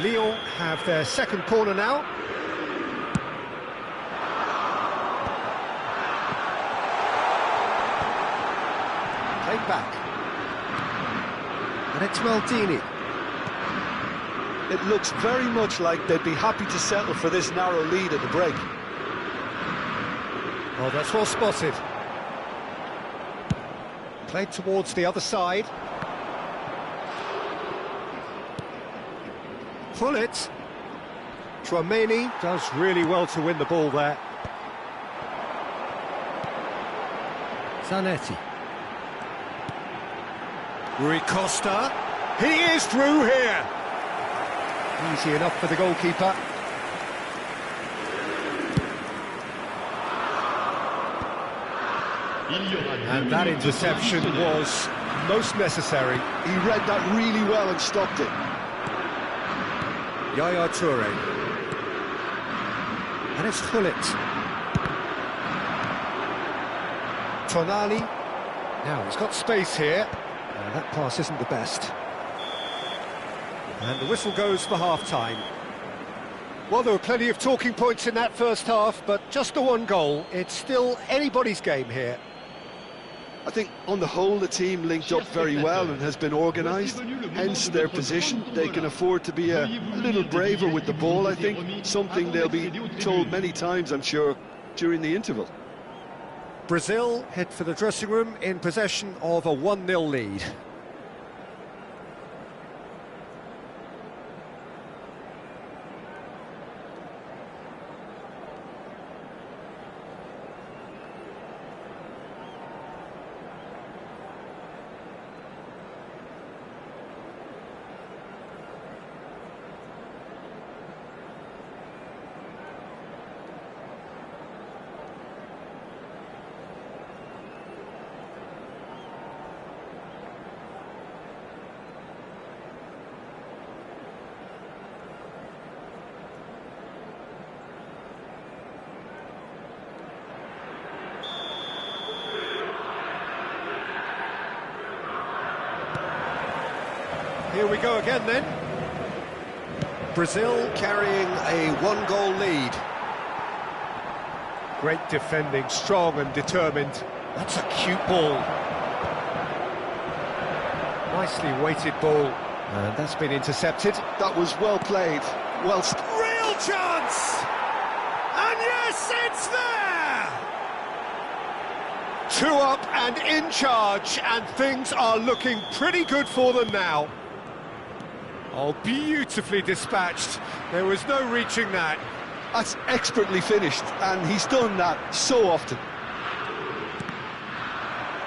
Lyon have their second corner now. Played back. And it's Maldini. It looks very much like they'd be happy to settle for this narrow lead at the break. Oh, that's well spotted. Played towards the other side. Pull it. Chouameni does really well to win the ball there. Zanetti. Rui Costa. He is through here. Easy enough for the goalkeeper. And that interception was most necessary. He read that really well and stopped it. Yaya Toure. And it's Hullet. Tonali. Now he's got space here. That pass isn't the best. And the whistle goes for half-time. Well, there were plenty of talking points in that first half, but just the one goal. It's still anybody's game here. I think on the whole the team linked up very well and has been organised, hence their position. They can afford to be a little braver with the ball, I think, something they'll be told many times, I'm sure, during the interval. Brazil head for the dressing room in possession of a 1-0 lead. Here we go again then. Brazil carrying a 1-goal lead. Great defending, strong and determined. That's a cute ball. Nicely weighted ball. And that's been intercepted. That was well played. Well, real chance! And yes, it's there! 2 up and in charge, and things are looking pretty good for them now. Oh, beautifully dispatched. There was no reaching that. that's expertly finished, and he's done that so often.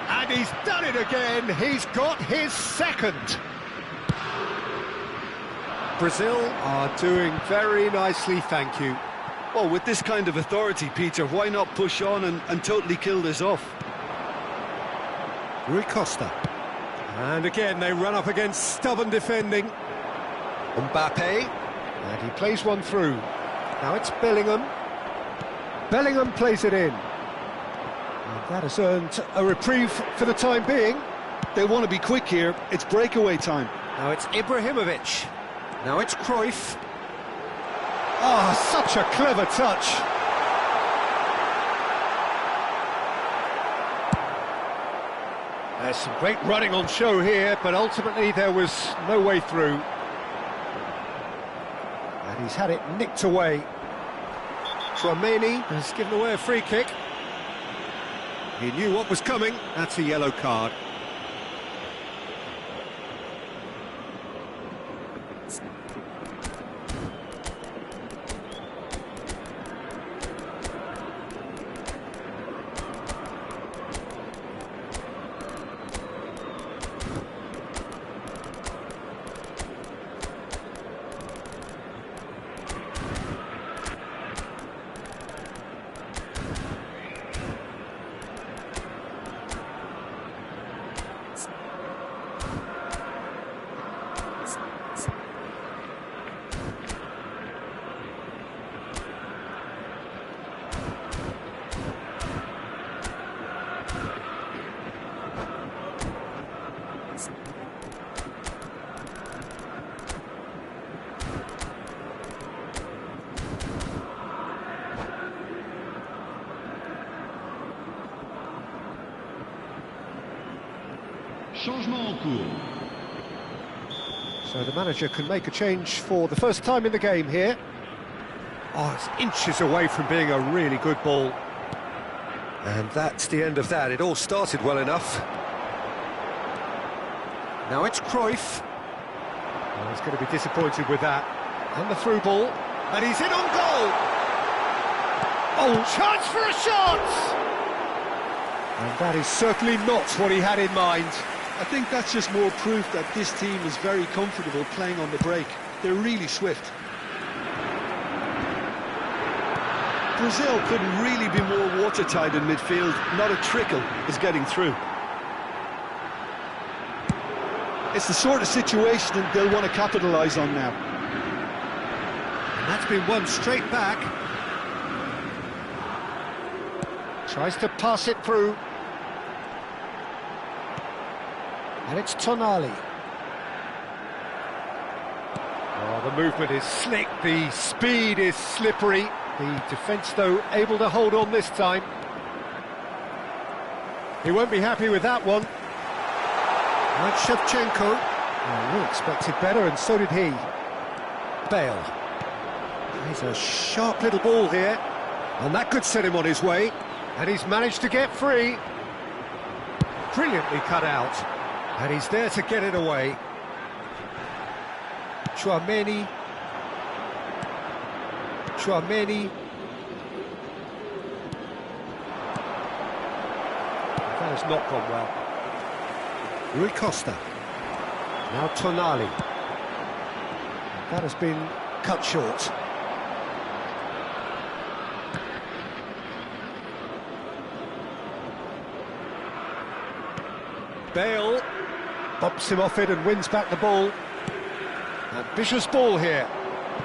And he's done it again. He's got his second. Brazil are doing very nicely, thank you. Well, with this kind of authority, Peter, why not push on and totally kill this off? Rui Costa. And again, they run up against stubborn defending. Mbappe. And he plays one through. Now it's Bellingham. Bellingham plays it in. And that has earned a reprieve for the time being. They want to be quick here. It's breakaway time. Now it's Ibrahimovic. Now it's Cruyff. Ah, such a clever touch. There's some great running on show here, but ultimately there was no way through. And he's had it nicked away. Tchouaméni has given away a free kick. He knew what was coming. That's a yellow card. Changement en cours. So the manager can make a change for the first time in the game here. Oh, it's inches away from being a really good ball. And that's the end of that. It all started well enough. Now it's Cruyff. Oh, he's going to be disappointed with that. And the through ball. And he's in on goal! Oh, chance for a shot! And that is certainly not what he had in mind. I think that's just more proof that this team is very comfortable playing on the break. They're really swift. Brazil couldn't really be more watertight in midfield. Not a trickle is getting through. It's the sort of situation that they'll want to capitalise on now. And that's been won straight back. Tries to pass it through. And it's Tonali. Oh, the movement is slick, the speed is slippery. The defence, though, able to hold on this time. He won't be happy with that one. Like Shevchenko. Oh, we expected better, and so did he. Bale. He's a sharp little ball here. And that could set him on his way. And he's managed to get free. Brilliantly cut out. And he's there to get it away. Tchouaméni. That has not gone well. Rui Costa. Now Tonali. That has been cut short. Bale bumps him off it and wins back the ball. Ambitious ball here.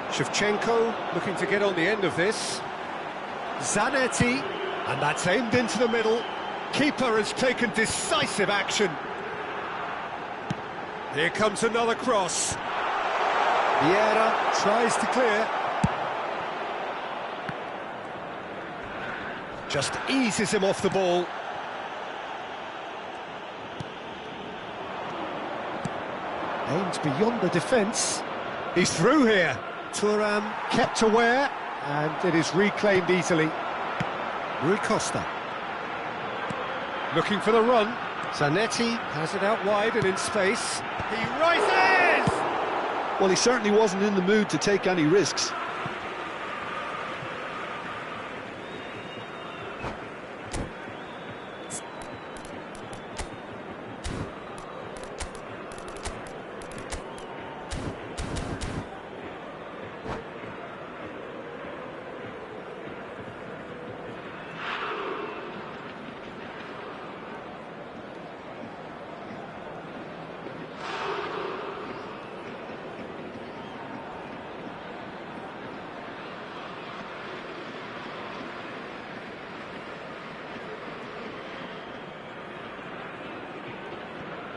Shevchenko looking to get on the end of this. Zanetti, and that's aimed into the middle. Keeper has taken decisive action. Here comes another cross. Vieira tries to clear. Just eases him off the ball. Aims beyond the defence. He's through here. Thuram kept aware, and it is reclaimed easily. Rui Costa. Looking for the run. Zanetti has it out wide and in space. He rises! Well, he certainly wasn't in the mood to take any risks.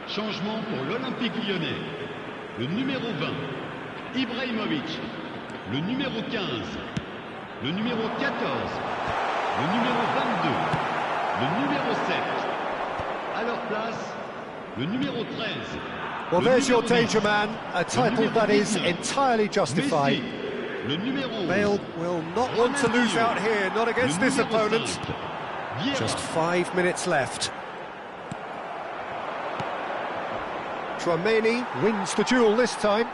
Changement pour l'Olympique lyonnais. Le numéro 20, Ibrahimovic. Le numéro 15, le numéro 14, le numéro 22, le numéro 7. À leur place, Le numéro 13. Well, there's your danger man, a title that is entirely justified. Messi. Le numéro. Bale will not want to lose out here, not against this opponent. Just 5 minutes left. Tchouaméni wins the duel this time.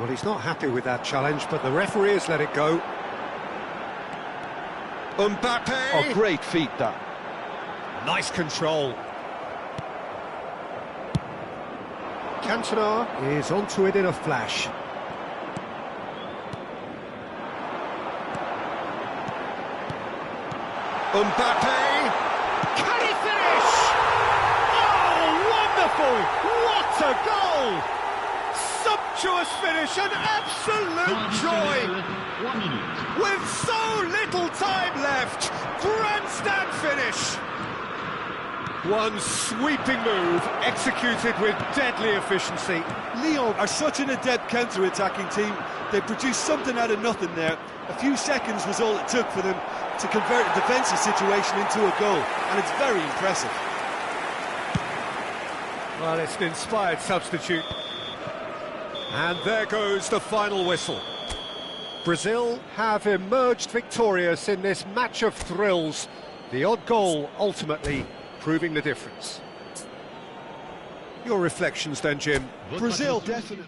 Well, he's not happy with that challenge, but the referee has let it go. Mbappe! Oh, great feat, that. Nice control. Cantona is onto it in a flash. Mbappe! Can he finish? Oh, wonderful! What a goal! Sumptuous finish, an absolute joy! 3 minutes. With so little time left, grandstand finish. One sweeping move, executed with deadly efficiency. Lyon are such an adept counter-attacking team. They produced something out of nothing there. A few seconds was all it took for them to convert a defensive situation into a goal, and it's very impressive. Well, it's an inspired substitute. And there goes the final whistle. Brazil have emerged victorious in this match of thrills. The odd goal ultimately proving the difference. Your reflections then, Jim? Brazil, definitely.